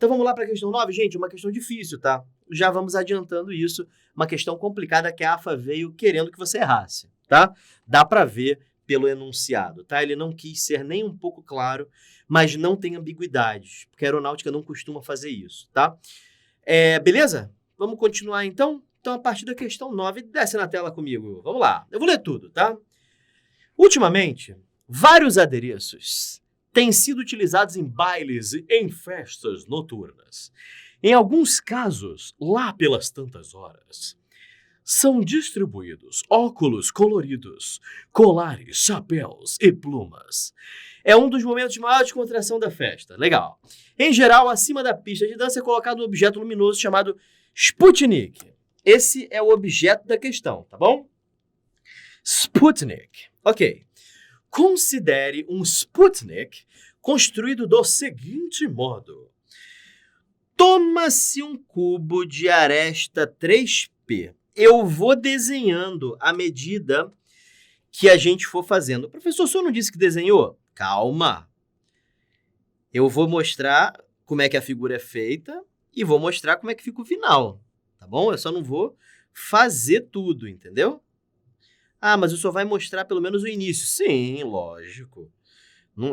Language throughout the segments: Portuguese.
Então vamos lá para a questão 9, gente, uma questão difícil, tá? Já vamos adiantando isso, uma questão complicada que a AFA veio querendo que você errasse, tá? Dá para ver pelo enunciado, tá? Ele não quis ser nem um pouco claro, mas não tem ambiguidades, porque a aeronáutica não costuma fazer isso, tá? Beleza? Vamos continuar então? Então, a partir da questão 9, desce na tela comigo. Vamos lá, eu vou ler tudo, tá? Ultimamente, vários adereços têm sido utilizados em bailes e em festas noturnas. Em alguns casos, lá pelas tantas horas, são distribuídos óculos coloridos, colares, chapéus e plumas. É um dos momentos de maior descontração da festa. Legal. Em geral, acima da pista de dança é colocado um objeto luminoso chamado Sputnik. Esse é o objeto da questão, tá bom? Sputnik. Ok. Considere um Sputnik construído do seguinte modo. Toma-se um cubo de aresta 3P. Eu vou desenhando à medida que a gente for fazendo. Professor, o senhor não disse que desenhou? Calma. Eu vou mostrar como é que a figura é feita e vou mostrar como é que fica o final, tá bom? Eu só não vou fazer tudo, entendeu? Ah, mas o senhor vai mostrar pelo menos o início. Sim, lógico.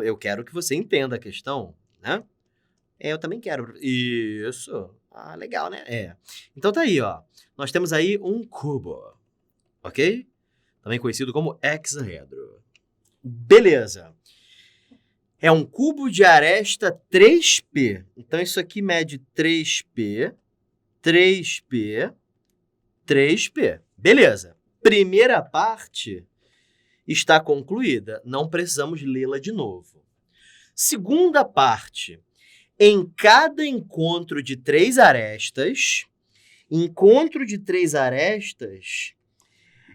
Eu quero que você entenda a questão, né? Eu também quero. Isso. Ah, legal, né? Então tá aí, ó. Nós temos aí um cubo, ok? Também conhecido como hexaedro. Beleza. É um cubo de aresta 3P. Então isso aqui mede 3P, 3P, 3P. Beleza. Primeira parte está concluída. Não precisamos lê-la de novo. Segunda parte. Em cada encontro de 3 arestas,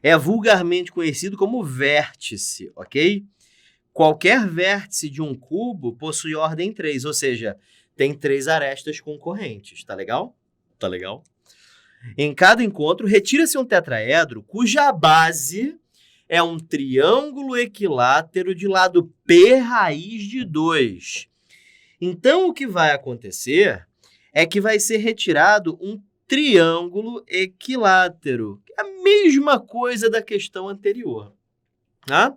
é vulgarmente conhecido como vértice, ok? Qualquer vértice de um cubo possui ordem 3, ou seja, tem 3 arestas concorrentes, tá legal? Tá legal? Em cada encontro, retira-se um tetraedro cuja base é um triângulo equilátero de lado P raiz de 2. Então, o que vai acontecer é que vai ser retirado um triângulo equilátero, que é a mesma coisa da questão anterior, tá?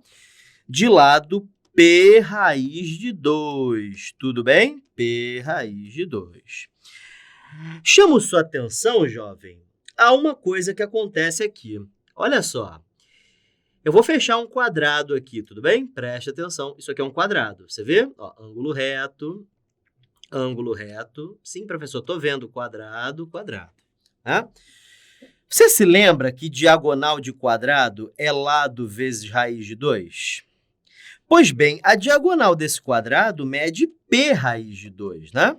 De lado P raiz de 2, tudo bem? P raiz de 2. Chamo sua atenção, jovem, a uma coisa que acontece aqui. Olha só. Eu vou fechar um quadrado aqui, tudo bem? Preste atenção. Isso aqui é um quadrado. Você vê? Ó, ângulo reto. Ângulo reto. Sim, professor, estou vendo quadrado, quadrado. Tá? Você se lembra que diagonal de quadrado é lado vezes raiz de 2? Pois bem, a diagonal desse quadrado mede P raiz de 2, né?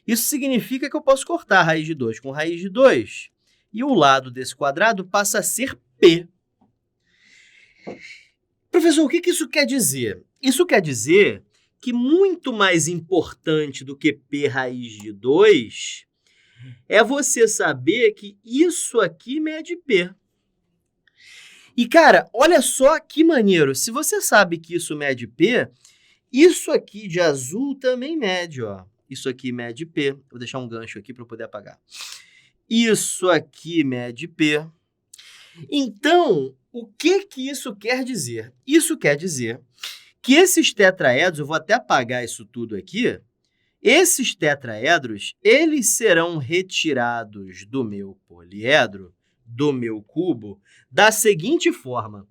Isso significa que eu posso cortar a raiz de 2 com raiz de 2 e o lado desse quadrado passa a ser P. Professor, o que isso quer dizer? Isso quer dizer que muito mais importante do que P raiz de 2 é você saber que isso aqui mede P. E, cara, olha só que maneiro. Se você sabe que isso mede P, isso aqui de azul também mede, ó. Isso aqui mede P. Vou deixar um gancho aqui para eu poder apagar. Isso aqui mede P. Então, o que isso quer dizer? Isso quer dizer que esses tetraedros, eu vou até apagar isso tudo aqui, esses tetraedros, eles serão retirados do meu poliedro, do meu cubo, da seguinte forma.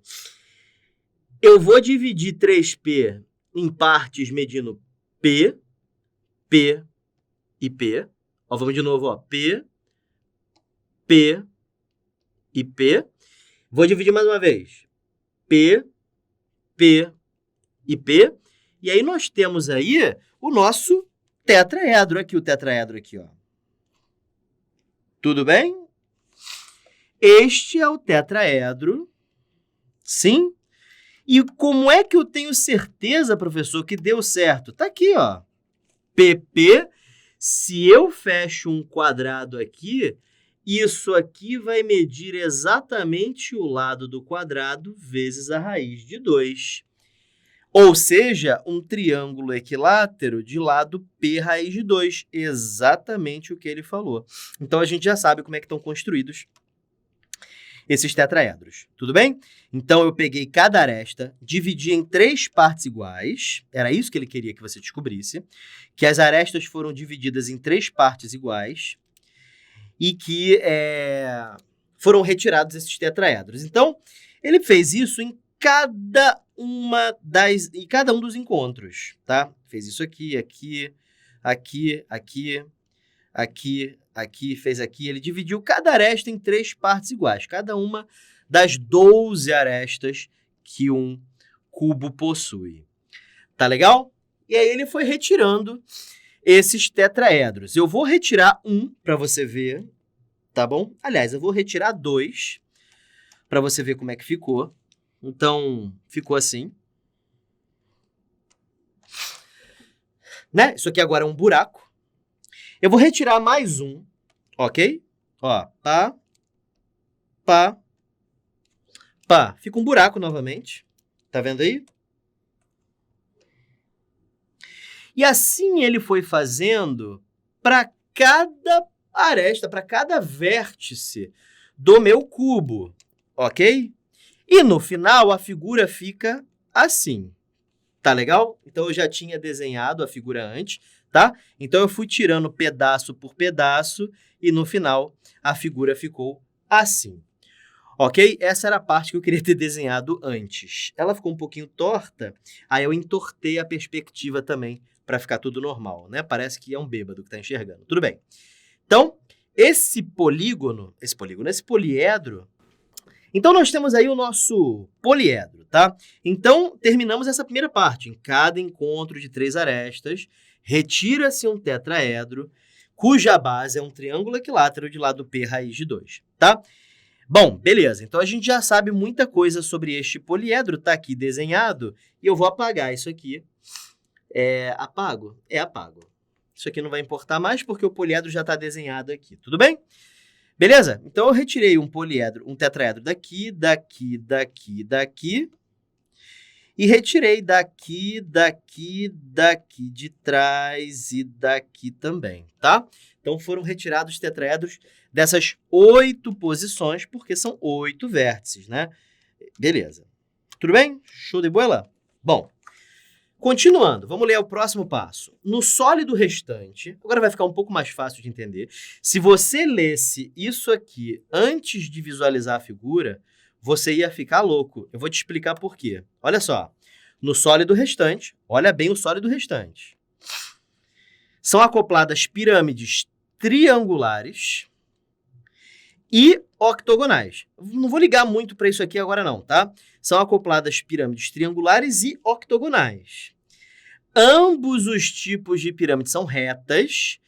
Eu vou dividir 3P em partes medindo P, P e P. Ó, vamos de novo, ó. P, P e P. Vou dividir mais uma vez. P, P e P. E aí nós temos aí o nosso tetraedro aqui, o tetraedro aqui, ó. Tudo bem? Este é o tetraedro. Sim? E como é que eu tenho certeza, professor, que deu certo? Tá aqui, ó. PP, se eu fecho um quadrado aqui, isso aqui vai medir exatamente o lado do quadrado vezes a raiz de 2. Ou seja, um triângulo equilátero de lado P raiz de 2. Exatamente o que ele falou. Então, a gente já sabe como é que estão construídos esses tetraedros. Tudo bem? Então, eu peguei cada aresta, dividi em 3 partes iguais. Era isso que ele queria que você descobrisse. Que as arestas foram divididas em 3 partes iguais e que foram retirados esses tetraedros. Então, ele fez isso em cada um dos encontros, tá? Fez isso aqui, aqui, aqui, aqui, aqui, aqui, fez aqui. Ele dividiu cada aresta em 3 partes iguais, cada uma das 12 arestas que um cubo possui. Tá legal? E aí ele foi retirando esses tetraedros. Eu vou retirar um para você ver, tá bom? Aliás, eu vou retirar 2 para você ver como é que ficou. Então, ficou assim. Né? Isso aqui agora é um buraco. Eu vou retirar mais um, ok? Ó, pá, pá, pá. Fica um buraco novamente. Tá vendo aí? E assim ele foi fazendo para cada aresta, para cada vértice do meu cubo, ok? E no final a figura fica assim. Tá legal? Então eu já tinha desenhado a figura antes, tá? Então eu fui tirando pedaço por pedaço e no final a figura ficou assim. Ok? Essa era a parte que eu queria ter desenhado antes. Ela ficou um pouquinho torta, aí eu entortei a perspectiva também para ficar tudo normal, né? Parece que é um bêbado que está enxergando. Tudo bem. Então, esse poliedro, então, nós temos aí o nosso poliedro, tá? Então, terminamos essa primeira parte. Em cada encontro de 3 arestas, retira-se um tetraedro, cuja base é um triângulo equilátero de lado P raiz de 2, tá? Bom, beleza. Então, a gente já sabe muita coisa sobre este poliedro, tá aqui desenhado, e eu vou apagar isso aqui. Apago? Apago. Isso aqui não vai importar mais, porque o poliedro já está desenhado aqui, tudo bem? Beleza? Então, eu retirei um tetraedro daqui, daqui, daqui, daqui. E retirei daqui, daqui, daqui de trás e daqui também, tá? Então, foram retirados tetraedros dessas 8 posições, porque são 8 vértices, né? Beleza. Tudo bem? Show de bola? Bom, continuando, vamos ler o próximo passo. No sólido restante, agora vai ficar um pouco mais fácil de entender. Se você lesse isso aqui antes de visualizar a figura, você ia ficar louco. Eu vou te explicar por quê. Olha só, no sólido restante, olha bem o sólido restante. São acopladas pirâmides triangulares e octogonais. Não vou ligar muito para isso aqui agora não, tá? São acopladas pirâmides triangulares e octogonais. Ambos os tipos de pirâmide são retas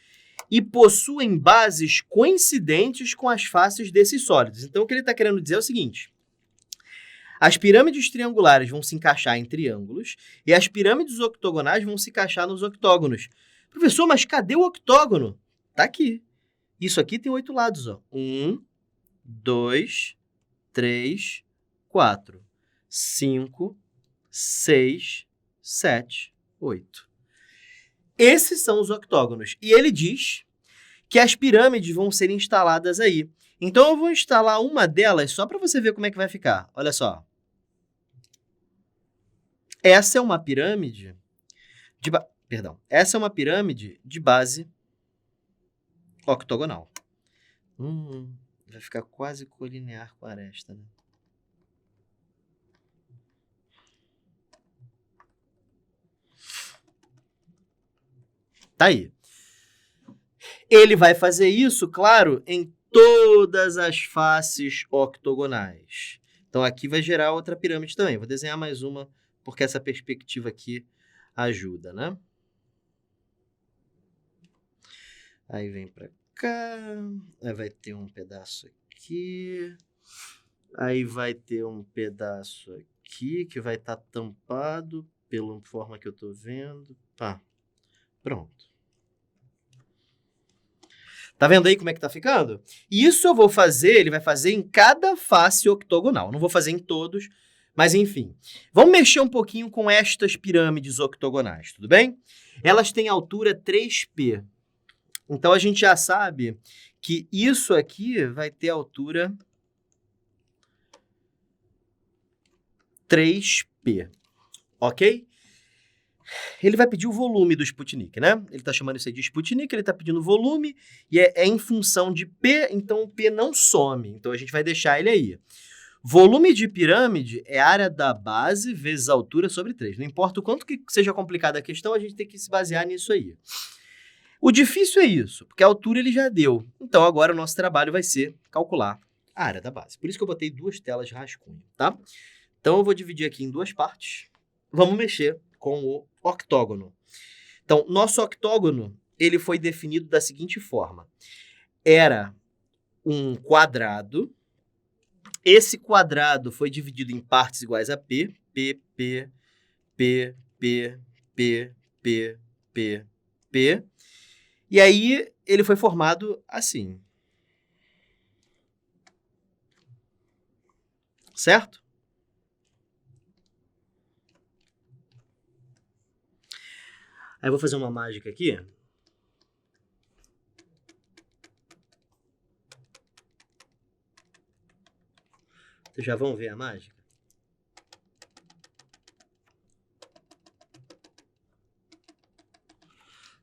e possuem bases coincidentes com as faces desses sólidos. Então, o que ele está querendo dizer é o seguinte. As pirâmides triangulares vão se encaixar em triângulos e as pirâmides octogonais vão se encaixar nos octógonos. Professor, mas cadê o octógono? Tá aqui. Isso aqui tem 8 lados, ó. 1, 2, 3, 4, 5, 6, 7, 8. Esses são os octógonos. E ele diz que as pirâmides vão ser instaladas aí. Então, eu vou instalar uma delas só para você ver como é que vai ficar. Olha só. Essa é uma pirâmide essa é uma pirâmide de base octogonal. Vai ficar quase colinear com a aresta, né? Tá aí. Ele vai fazer isso, claro, em todas as faces octogonais. Então, aqui vai gerar outra pirâmide também. Vou desenhar mais uma, porque essa perspectiva aqui ajuda, né? Aí vem para cá, aí vai ter um pedaço aqui, aí vai ter um pedaço aqui que vai estar tampado pela forma que eu estou vendo. Tá, pronto. Tá vendo aí como é que tá ficando? Isso eu vou fazer, ele vai fazer em cada face octogonal. Não vou fazer em todos, Mas, enfim, vamos mexer um pouquinho com estas pirâmides octogonais, tudo bem? Elas têm altura 3P. Então, a gente já sabe que isso aqui vai ter altura 3P, ok? Ele vai pedir o volume do Sputnik, né? Ele está chamando isso aí de Sputnik, ele está pedindo volume, e é em função de P, então o P não some. Então, a gente vai deixar ele aí. Volume de pirâmide é área da base vezes altura sobre 3. Não importa o quanto que seja complicada a questão, a gente tem que se basear nisso aí. O difícil é isso, porque a altura ele já deu. Então, agora o nosso trabalho vai ser calcular a área da base. Por isso que eu botei 2 telas de rascunho, tá? Então, eu vou dividir aqui em 2 partes. Vamos mexer com o octógono. Então, nosso octógono, ele foi definido da seguinte forma. Era um quadrado. Esse quadrado foi dividido em partes iguais a P. P, P, P, P, P, P, P, P. E aí, ele foi formado assim. Certo? Aí eu vou fazer uma mágica aqui. Vocês já vão ver a mágica?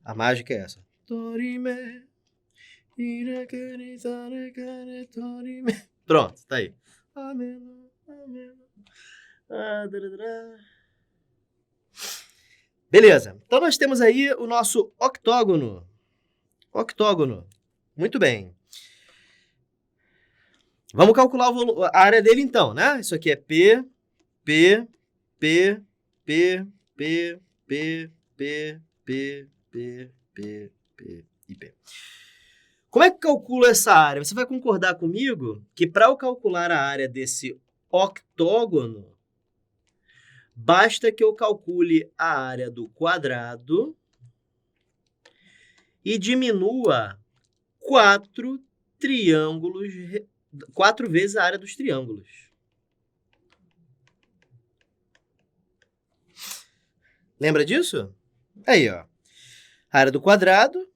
A mágica é essa. Pronto, tá aí. Beleza. Então, nós temos aí o nosso octógono. Octógono. Muito bem. Vamos calcular a área dele, então, né? Isso aqui é P, P, P, P, P, P, P, P, P, P, P e P. Como é que calcula essa área? Você vai concordar comigo que para eu calcular a área desse octógono, basta que eu calcule a área do quadrado e diminua 4 vezes a área dos triângulos. Lembra disso? Aí, ó. A área do quadrado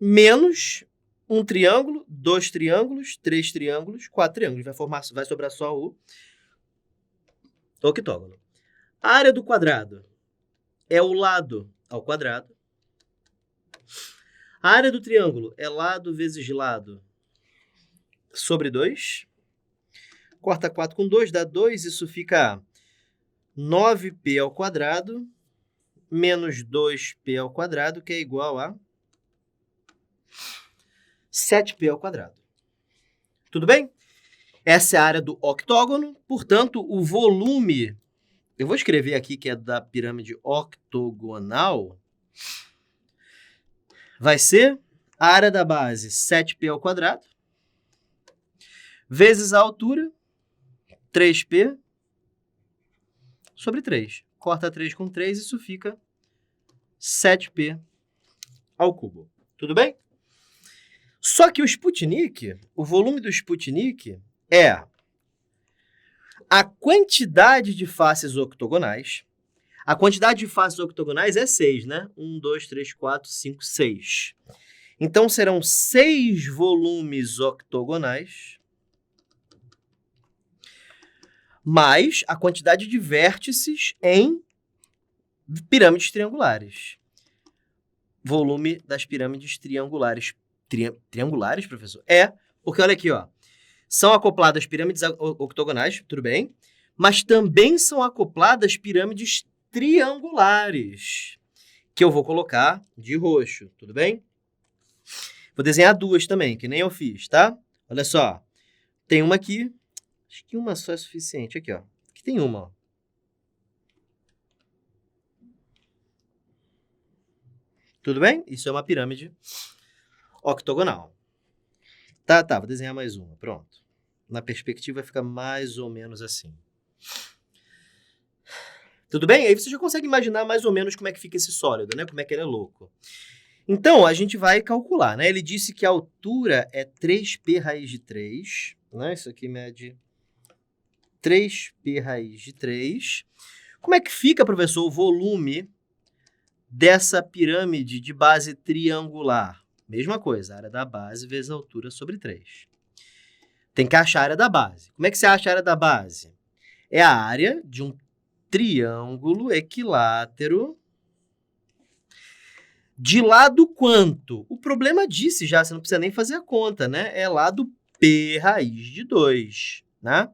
menos um triângulo, 2 triângulos, 3 triângulos, 4 triângulos. Vai sobrar só o octógono. A área do quadrado é o lado ao quadrado. A área do triângulo é lado vezes lado sobre 2. Corta 4 com 2, dá 2. Isso fica 9p ao quadrado menos 2p ao quadrado, que é igual a 7p ao quadrado. Tudo bem? Essa é a área do octógono. Portanto, o volume... Eu vou escrever aqui que é da pirâmide octogonal. Vai ser a área da base 7p ao quadrado vezes a altura 3p sobre 3. Corta 3 com 3, isso fica 7p ao cubo. Tudo bem? Só que o Sputnik, o volume do Sputnik é a quantidade de faces octogonais. A quantidade de faces octogonais é 6, né? 1, 2, 3, 4, 5, 6. Então, serão 6 volumes octogonais mais a quantidade de vértices em pirâmides triangulares. Volume das pirâmides triangulares. Triangulares, professor? É, porque olha aqui, ó. São acopladas pirâmides octogonais, tudo bem, mas também são acopladas pirâmides triangulares, que eu vou colocar de roxo, tudo bem? Vou desenhar 2 também, que nem eu fiz, tá? Olha só, tem uma aqui, acho que uma só é suficiente, aqui, ó. Aqui tem uma, ó. Tudo bem? Isso é uma pirâmide octogonal. Tá, vou desenhar mais uma, pronto. Na perspectiva fica mais ou menos assim. Tudo bem? Aí você já consegue imaginar mais ou menos como é que fica esse sólido, né? Como é que ele é louco. Então, a gente vai calcular, né? Ele disse que a altura é 3p raiz de 3, né? Isso aqui mede 3p raiz de 3. Como é que fica, professor, o volume dessa pirâmide de base triangular? Mesma coisa, área da base vezes a altura sobre 3. Tem que achar a área da base. Como é que você acha a área da base? É a área de um triângulo equilátero de lado quanto? O problema disse já, você não precisa nem fazer a conta, né? É lado p raiz de 2, né?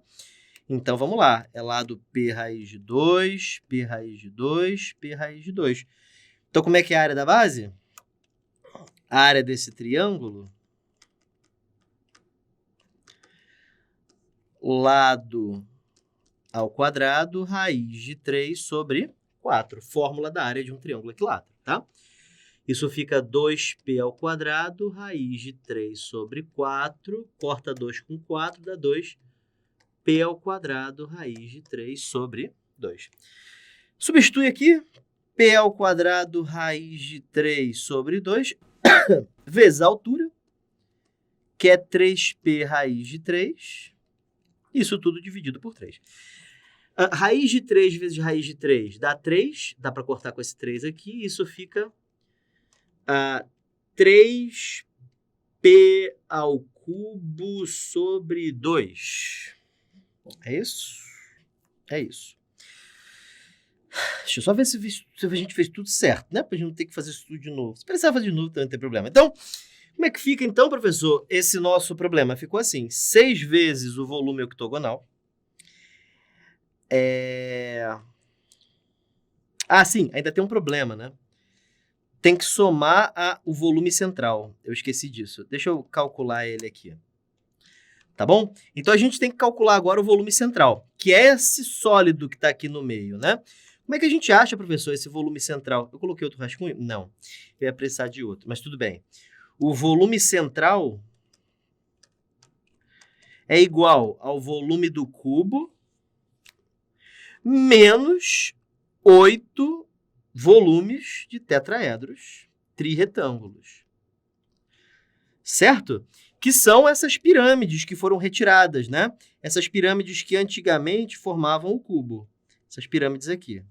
Então, vamos lá. É lado p raiz de 2, p raiz de 2, p raiz de 2. Então, como é que é a área da base? A área desse triângulo, lado ao quadrado, raiz de 3 sobre 4. Fórmula da área de um triângulo equilátero, tá? Isso fica 2p ao quadrado, raiz de 3 sobre 4, corta 2 com 4, dá 2p ao quadrado, raiz de 3 sobre 2. Substitui aqui, p ao quadrado, raiz de 3 sobre 2, vezes a altura, que é 3p raiz de 3, isso tudo dividido por 3. Raiz de 3 vezes raiz de 3 dá 3, dá para cortar com esse 3 aqui, isso fica 3p ao cubo sobre 2. É isso? É isso. Deixa eu só ver se a gente fez tudo certo, né? Pra gente não ter que fazer isso tudo de novo. Se precisar fazer de novo, também não tem problema. Então, como é que fica, então, professor, esse nosso problema? Ficou assim, 6 vezes o volume octogonal. Sim, ainda tem um problema, né? Tem que somar o volume central. Eu esqueci disso. Deixa eu calcular ele aqui. Tá bom? Então, a gente tem que calcular agora o volume central, que é esse sólido que está aqui no meio, né? Como é que a gente acha, professor, esse volume central? Eu coloquei outro rascunho? Não. Eu ia precisar de outro, mas tudo bem. O volume central é igual ao volume do cubo menos 8 volumes de tetraedros trirretângulos. Certo? Que são essas pirâmides que foram retiradas, né? Essas pirâmides que antigamente formavam o cubo. Essas pirâmides aqui.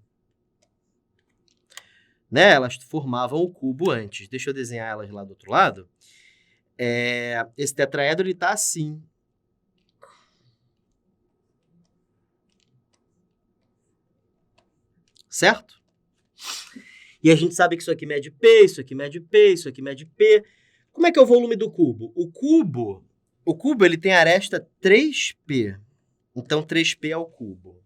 Né? Elas formavam o cubo antes. Deixa eu desenhar elas lá do outro lado. Esse tetraedro está assim. Certo? E a gente sabe que isso aqui mede P, isso aqui mede P, isso aqui mede P. Como é que é o volume do cubo? O cubo ele tem aresta 3P. Então, 3P ao cubo.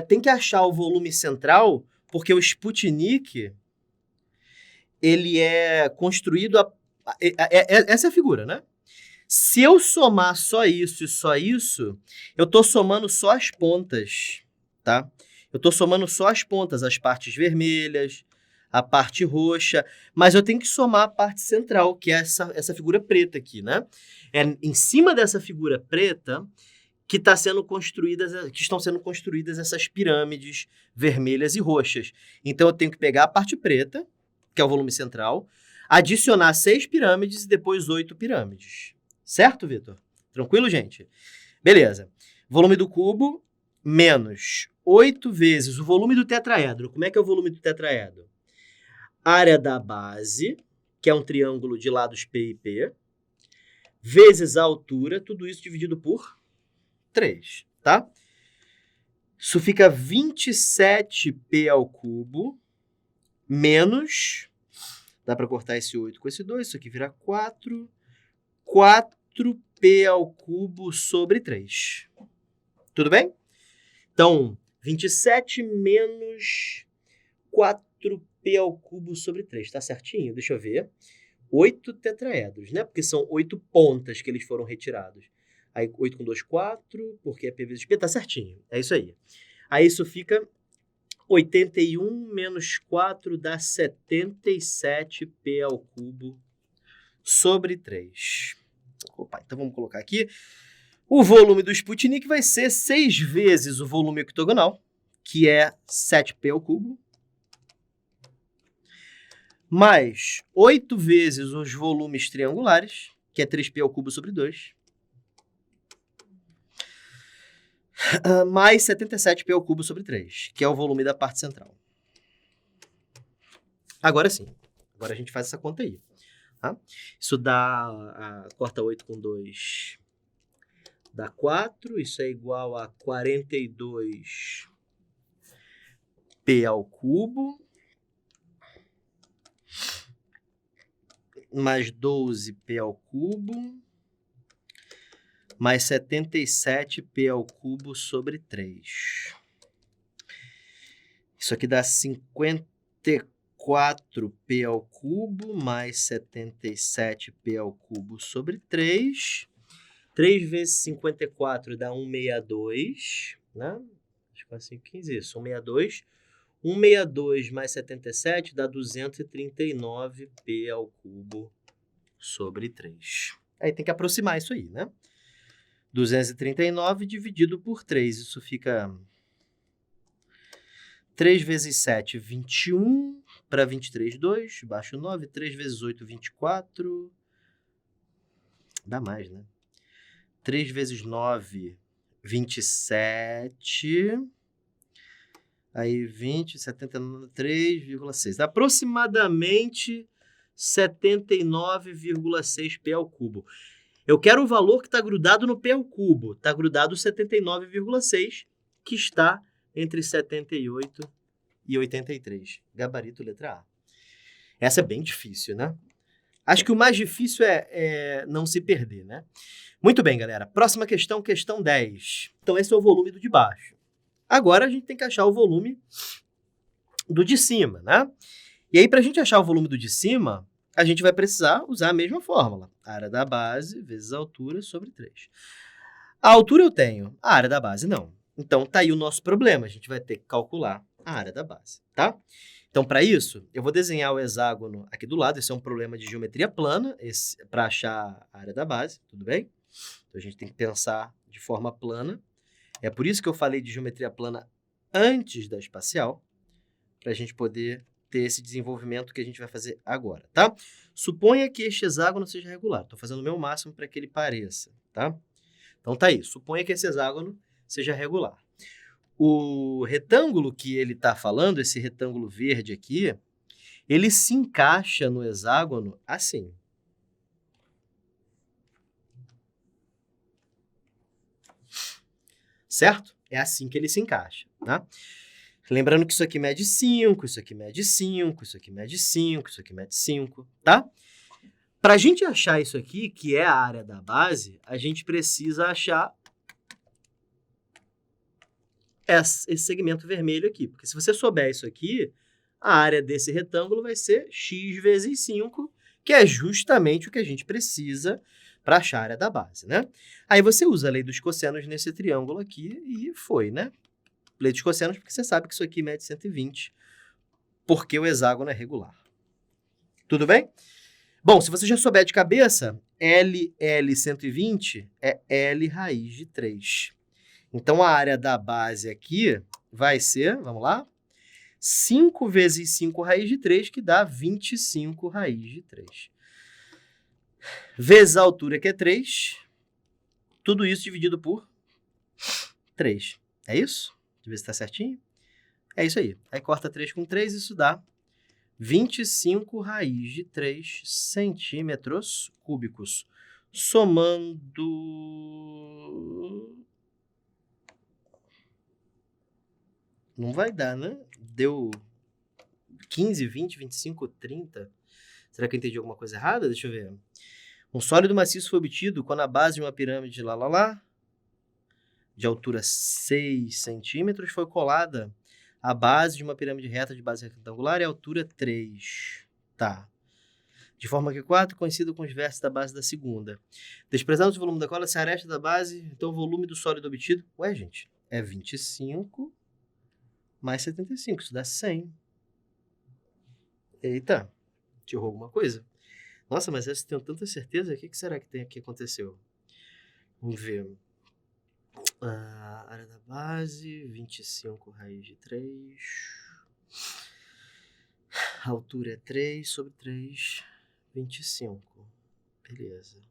Tem que achar o volume central, porque o Sputnik, ele é construído... essa é a figura, né? Se eu somar só isso e só isso, eu estou somando só as pontas, tá? Eu estou somando só as pontas, as partes vermelhas, a parte roxa, mas eu tenho que somar a parte central, que é essa figura preta aqui, né? É em cima dessa figura preta que estão sendo construídas essas pirâmides vermelhas e roxas. Então, eu tenho que pegar a parte preta, que é o volume central, adicionar 6 pirâmides e depois 8 pirâmides. Certo, Vitor? Tranquilo, gente? Beleza. Volume do cubo menos 8 vezes o volume do tetraedro. Como é que é o volume do tetraedro? Área da base, que é um triângulo de lados P e P, vezes a altura, tudo isso dividido por 3, tá? Isso fica 27p ao cubo menos... Dá para cortar esse 8 com esse 2, isso aqui vira 4. 4p ao cubo sobre 3. Tudo bem? Então, 27 menos 4p ao cubo sobre 3. Tá certinho? Deixa eu ver. 8 tetraedros, né? Porque são 8 pontas que eles foram retirados. Aí, 8 com 2, 4, porque é p vezes p. Tá certinho. É isso aí. Aí, isso fica 81 menos 4 dá 77p ao cubo sobre 3. Opa, então vamos colocar aqui. O volume do Sputnik vai ser 6 vezes o volume octogonal, que é 7p ao cubo, mais 8 vezes os volumes triangulares, que é 3p ao cubo sobre 2, Mais 77p ao cubo sobre 3, que é o volume da parte central. Agora sim. Agora a gente faz essa conta aí. Tá? Isso dá... corta 8 com 2. Dá 4. Isso é igual a 42p ao cubo. Mais 12p ao cubo. Mais 77p ao cubo sobre 3. Isso aqui dá 54p ao cubo mais 77p ao cubo sobre 3. 3 vezes 54 dá 162, né? Acho que assim, 15, isso, 162. 162 mais 77 dá 239p ao cubo sobre 3. Aí tem que aproximar isso aí, né? 239 dividido por 3, isso fica 3 vezes 7, 21, para 23, 2, baixo 9, 3 vezes 8, 24, dá mais, né? 3 vezes 9, 27, aí 20, 73,6, aproximadamente 79,6p ao cubo. Eu quero o valor que está grudado no p ao cubo. Está grudado 79,6, que está entre 78 e 83. Gabarito letra A. Essa é bem difícil, né? Acho que o mais difícil é não se perder, né? Muito bem, galera. Próxima questão, questão 10. Então, esse é o volume do de baixo. Agora, a gente tem que achar o volume do de cima, né? E aí, para a gente achar o volume do de cima, a gente vai precisar usar a mesma fórmula. A área da base vezes a altura sobre 3. A altura eu tenho, a área da base não. Então, tá aí o nosso problema. A gente vai ter que calcular a área da base, tá? Então, para isso, eu vou desenhar o hexágono aqui do lado. Esse é um problema de geometria plana, para achar a área da base, tudo bem? Então, a gente tem que pensar de forma plana. É por isso que eu falei de geometria plana antes da espacial, para a gente poder ter esse desenvolvimento que a gente vai fazer agora, tá? Suponha que este hexágono seja regular. Estou fazendo o meu máximo para que ele pareça, tá? Então, tá aí. Suponha que esse hexágono seja regular. O retângulo que ele está falando, esse retângulo verde aqui, ele se encaixa no hexágono assim. Certo? É assim que ele se encaixa, tá? Lembrando que isso aqui mede 5, isso aqui mede 5, isso aqui mede 5, isso aqui mede 5, tá? Para a gente achar isso aqui, que é a área da base, a gente precisa achar esse segmento vermelho aqui. Porque se você souber isso aqui, a área desse retângulo vai ser x vezes 5, que é justamente o que a gente precisa para achar a área da base, né? Aí você usa a lei dos cossenos nesse triângulo aqui e foi, né? Lei dos cossenos, porque você sabe que isso aqui mede 120, porque o hexágono é regular. Tudo bem? Bom, se você já souber de cabeça, LL 120 é L raiz de 3. Então, a área da base aqui vai ser, vamos lá, 5 vezes 5 raiz de 3, que dá 25 raiz de 3. Vezes a altura, que é 3. Tudo isso dividido por 3. É isso? Deixa eu ver se está certinho. É isso aí. Aí corta 3 com 3, isso dá 25 raiz de 3 centímetros cúbicos. Somando... Não vai dar, né? Deu 15, 20, 25, 30. Será que eu entendi alguma coisa errada? Deixa eu ver. Um sólido maciço foi obtido quando a base de uma pirâmide de altura 6 centímetros foi colada à base de uma pirâmide reta de base retangular e altura 3. Tá. De forma que 4 coincida com os vértices da base da segunda. Desprezando o volume da cola, se a aresta da base, então o volume do sólido obtido... Ué, gente, é 25 mais 75, isso dá 100. Eita, te errou alguma coisa? Nossa, mas eu tenho tanta certeza, o que será que aconteceu? Vamos ver. A área da base, 25 raiz de 3. A altura é 3 sobre 3, 25. Beleza.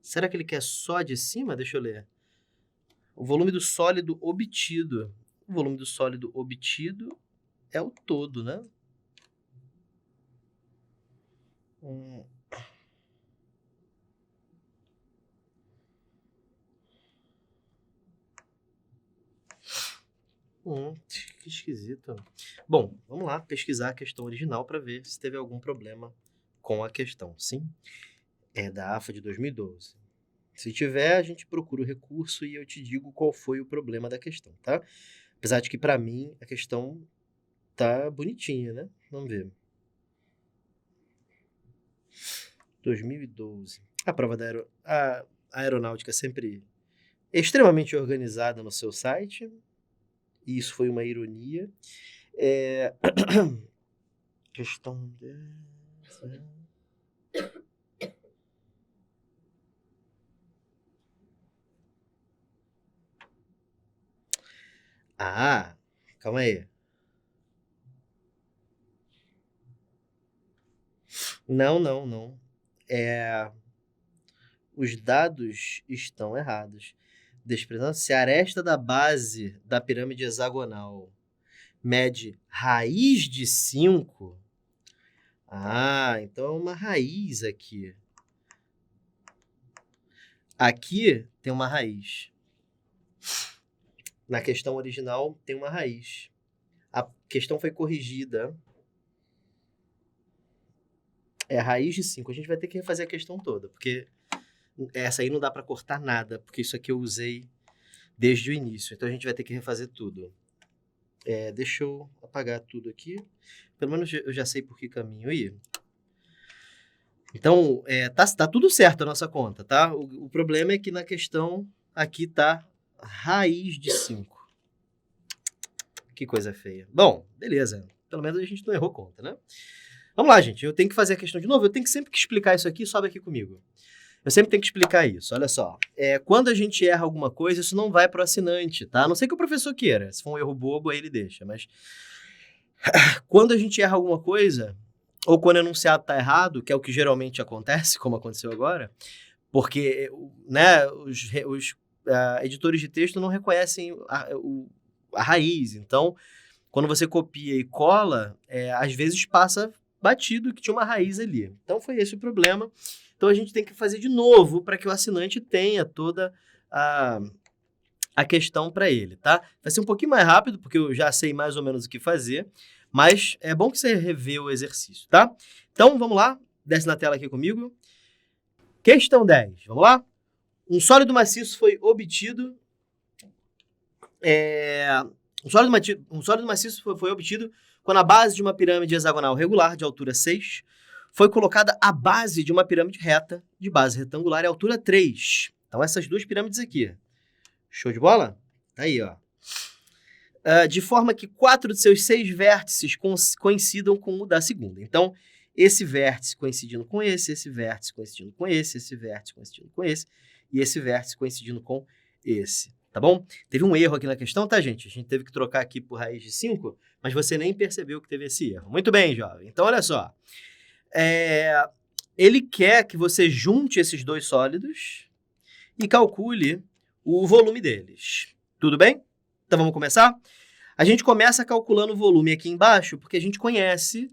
Será que ele quer só de cima? Deixa eu ler. O volume do sólido obtido. O volume do sólido obtido é o todo, né? Que esquisito. Bom, vamos lá pesquisar a questão original para ver se teve algum problema com a questão. Sim, é da AFA de 2012. Se tiver, a gente procura o recurso e eu te digo qual foi o problema da questão, tá? Apesar de que, para mim, a questão tá bonitinha, né? Vamos ver. 2012. A prova da a aeronáutica sempre extremamente organizada no seu site. E isso foi uma ironia. Questão dessa... Ah, calma aí. Não. Os dados estão errados. Desprezando-se a aresta da base da pirâmide hexagonal mede raiz de 5. Ah, então é uma raiz aqui. Aqui tem uma raiz. Na questão original tem uma raiz. A questão foi corrigida. É raiz de 5. A gente vai ter que refazer a questão toda, porque essa aí não dá para cortar nada, porque isso aqui eu usei desde o início. Então a gente vai ter que refazer tudo. Deixa eu apagar tudo aqui. Pelo menos eu já sei por que caminho ir. Então, tá tudo certo a nossa conta, tá? O problema é que na questão aqui tá raiz de 5. Que coisa feia. Bom, beleza. Pelo menos a gente não errou conta, né? Vamos lá, gente. Eu tenho que fazer a questão de novo. Eu tenho que sempre que explicar isso aqui, sobe aqui comigo. Eu sempre tenho que explicar isso. Olha só. Quando a gente erra alguma coisa, isso não vai para o assinante, tá? A não ser que o professor queira. Se for um erro bobo, aí ele deixa. Mas quando a gente erra alguma coisa, ou quando o enunciado está errado, que é o que geralmente acontece, como aconteceu agora, porque né, os editores de texto não reconhecem a raiz. Então, quando você copia e cola, às vezes passa batido que tinha uma raiz ali. Então, foi esse o problema. Então, a gente tem que fazer de novo para que o assinante tenha toda a questão para ele, tá? Vai ser um pouquinho mais rápido, porque eu já sei mais ou menos o que fazer, mas é bom que você revê o exercício, tá? Então, vamos lá. Desce na tela aqui comigo. Questão 10. Vamos lá? Um sólido maciço foi obtido... Um sólido maciço foi obtido quando a base de uma pirâmide hexagonal regular de altura 6 foi colocada à base de uma pirâmide reta de base retangular e altura 3. Então, essas duas pirâmides aqui. Show de bola? Tá aí, ó. De forma que 4 de seus 6 vértices coincidam com o da segunda. Então, esse vértice coincidindo com esse vértice coincidindo com esse vértice coincidindo com esse, e esse vértice coincidindo com esse. Tá bom? Teve um erro aqui na questão, tá, gente? A gente teve que trocar aqui por raiz de 5, mas você nem percebeu que teve esse erro. Muito bem, jovem. Então, olha só. Ele quer que você junte esses dois sólidos e calcule o volume deles. Tudo bem? Então, vamos começar? A gente começa calculando o volume aqui embaixo, porque a gente conhece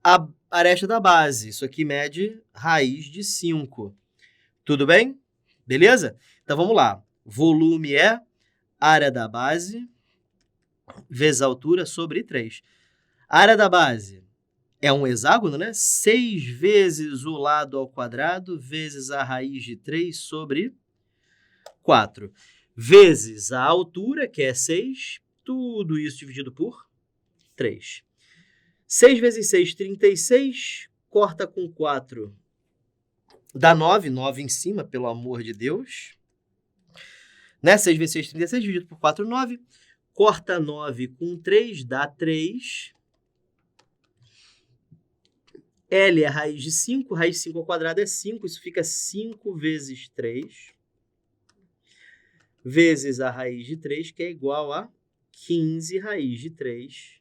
a aresta da base. Isso aqui mede raiz de 5. Tudo bem? Beleza? Então, vamos lá. Volume é área da base vezes a altura sobre 3. A área da base é um hexágono, né? 6 vezes o lado ao quadrado vezes a raiz de 3 sobre 4. Vezes a altura, que é 6. Tudo isso dividido por 3. 6 vezes 6, 36. Corta com 4. Dá 9. 9 em cima, pelo amor de Deus. Né? 6 vezes 6, 36, dividido por 4, 9. Corta 9 com 3, dá 3. L é a raiz de 5. Raiz de 5 ao quadrado é 5. Isso fica 5 vezes 3. Vezes a raiz de 3, que é igual a 15 raiz de 3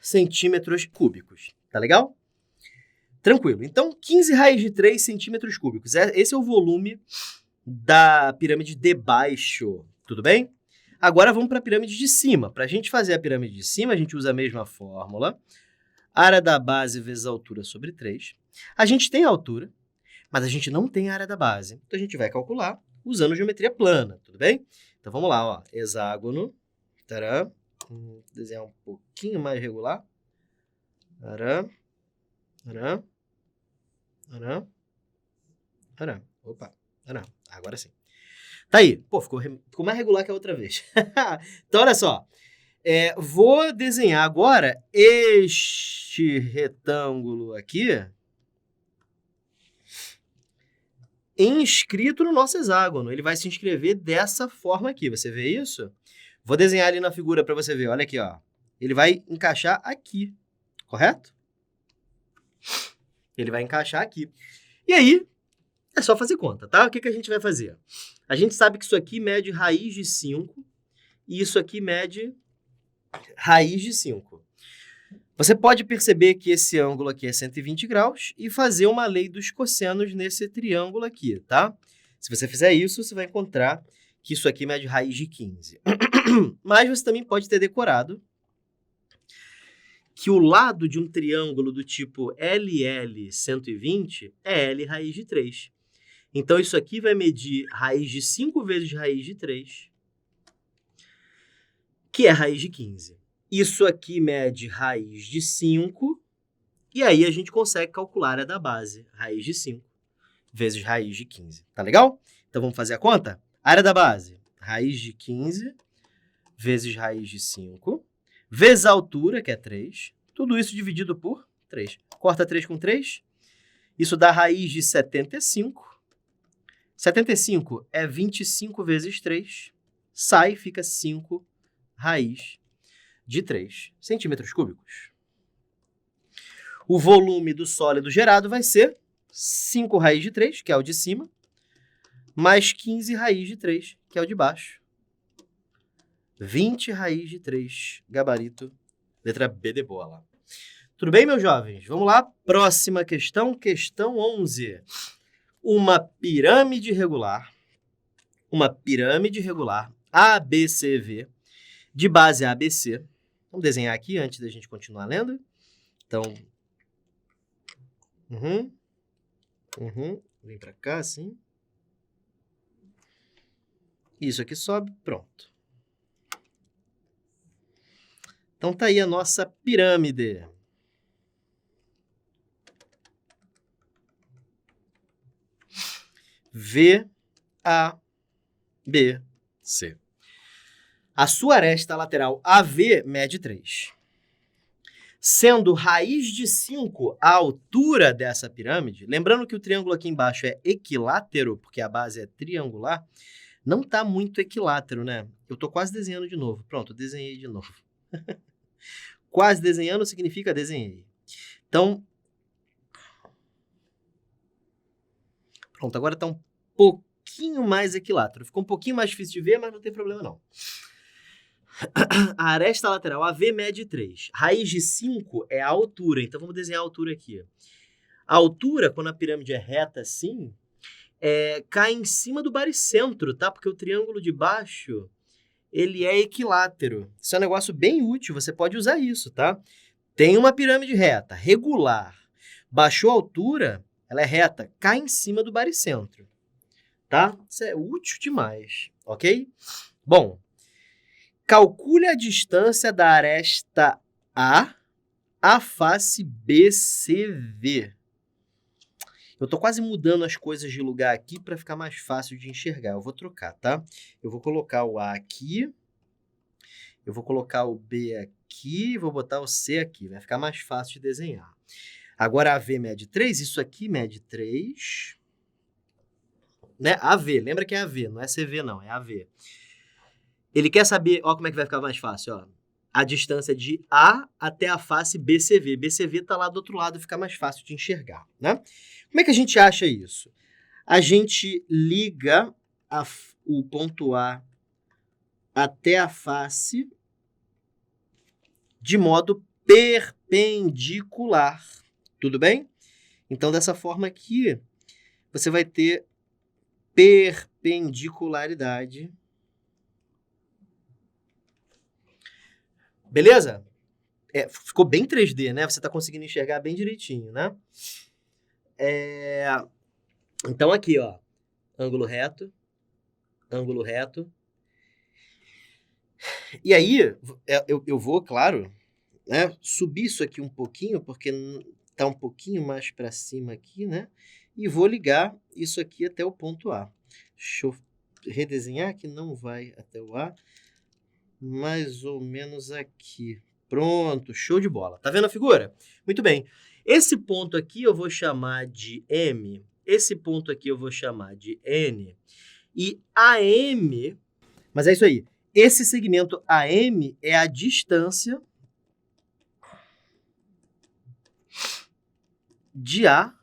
centímetros cúbicos. Tá legal? Tranquilo. Então, 15 raiz de 3 centímetros cúbicos. Esse é o volume da pirâmide de baixo, tudo bem? Agora vamos para a pirâmide de cima. Para a gente fazer a pirâmide de cima, a gente usa a mesma fórmula. Área da base vezes a altura sobre 3. A gente tem a altura, mas a gente não tem a área da base. Então, a gente vai calcular usando geometria plana, tudo bem? Então, vamos lá, ó. Hexágono. Tará. Vou desenhar um pouquinho mais regular. Tará. Tará. Tará. Tará. Opa. Tará. Agora sim. Tá aí. Pô, ficou mais regular que a outra vez. Então, olha só. Vou desenhar agora este retângulo aqui inscrito no nosso hexágono. Ele vai se inscrever dessa forma aqui. Você vê isso? Vou desenhar ali na figura para você ver. Olha aqui, ó. Ele vai encaixar aqui, correto? Ele vai encaixar aqui. E aí, é só fazer conta, tá? O que a gente vai fazer? A gente sabe que isso aqui mede raiz de 5 e isso aqui mede raiz de 5. Você pode perceber que esse ângulo aqui é 120 graus e fazer uma lei dos cossenos nesse triângulo aqui, tá? Se você fizer isso, você vai encontrar que isso aqui mede raiz de 15. Mas você também pode ter decorado que o lado de um triângulo do tipo LL120 é L raiz de 3. Então, isso aqui vai medir raiz de 5 vezes raiz de 3, que é raiz de 15. Isso aqui mede raiz de 5, e aí a gente consegue calcular a área da base, raiz de 5 vezes raiz de 15. Tá legal? Então, vamos fazer a conta? Área da base, raiz de 15 vezes raiz de 5, vezes a altura, que é 3. Tudo isso dividido por 3. Corta 3 com 3. Isso dá raiz de 75. 75 é 25 vezes 3. Sai, fica 5 raiz de 3 centímetros cúbicos. O volume do sólido gerado vai ser 5 raiz de 3, que é o de cima, mais 15 raiz de 3, que é o de baixo. 20 raiz de 3, gabarito, letra B de bola. Tudo bem, meus jovens? Vamos lá, próxima questão, questão 11. Uma pirâmide regular ABCV, de base ABC. Vamos desenhar aqui antes da gente continuar lendo. Então, vem para cá, assim. Isso aqui sobe, pronto. Então, tá aí a nossa pirâmide. V, A, B, C. A sua aresta lateral AV mede 3. Sendo raiz de 5 a altura dessa pirâmide, lembrando que o triângulo aqui embaixo é equilátero, porque a base é triangular, não está muito equilátero, né? Eu estou quase desenhando de novo. Pronto, desenhei de novo. Quase desenhando significa desenhei. Então, pronto, agora está um pouquinho mais equilátero. Ficou um pouquinho mais difícil de ver, mas não tem problema não. A aresta lateral AV mede 3. Raiz de 5 é a altura, então vamos desenhar a altura aqui. A altura, quando a pirâmide é reta assim, cai em cima do baricentro, tá? Porque o triângulo de baixo, ele é equilátero. Isso é um negócio bem útil, você pode usar isso, tá? Tem uma pirâmide reta, regular. Baixou a altura, ela é reta, cai em cima do baricentro, tá? Isso é útil demais, ok? Bom, calcule a distância da aresta A à face BCV. Eu tô quase mudando as coisas de lugar aqui para ficar mais fácil de enxergar. Eu vou trocar, tá? Eu vou colocar o A aqui, eu vou colocar o B aqui, vou botar o C aqui. Vai ficar mais fácil de desenhar. Agora, a V mede 3, isso aqui mede 3. Né? AV, lembra que é AV, não é CV não, é AV. Ele quer saber, ó como é que vai ficar mais fácil, ó. A distância de A até a face BCV. BCV está lá do outro lado, fica mais fácil de enxergar, né? Como é que a gente acha isso? A gente liga o ponto A até a face de modo perpendicular. Tudo bem? Então, dessa forma aqui, você vai ter perpendicularidade. Beleza? Ficou bem 3D, né? Você está conseguindo enxergar bem direitinho, né? Então, aqui, ó. Ângulo reto. Ângulo reto. E aí, eu vou, claro, né, subir isso aqui um pouquinho, porque tá um pouquinho mais para cima aqui, né? E vou ligar isso aqui até o ponto A. Deixa eu redesenhar que não vai até o A. Mais ou menos aqui. Pronto, show de bola. Tá vendo a figura? Muito bem. Esse ponto aqui eu vou chamar de M. Esse ponto aqui eu vou chamar de N. E AM... Mas é isso aí. Esse segmento AM é a distância de A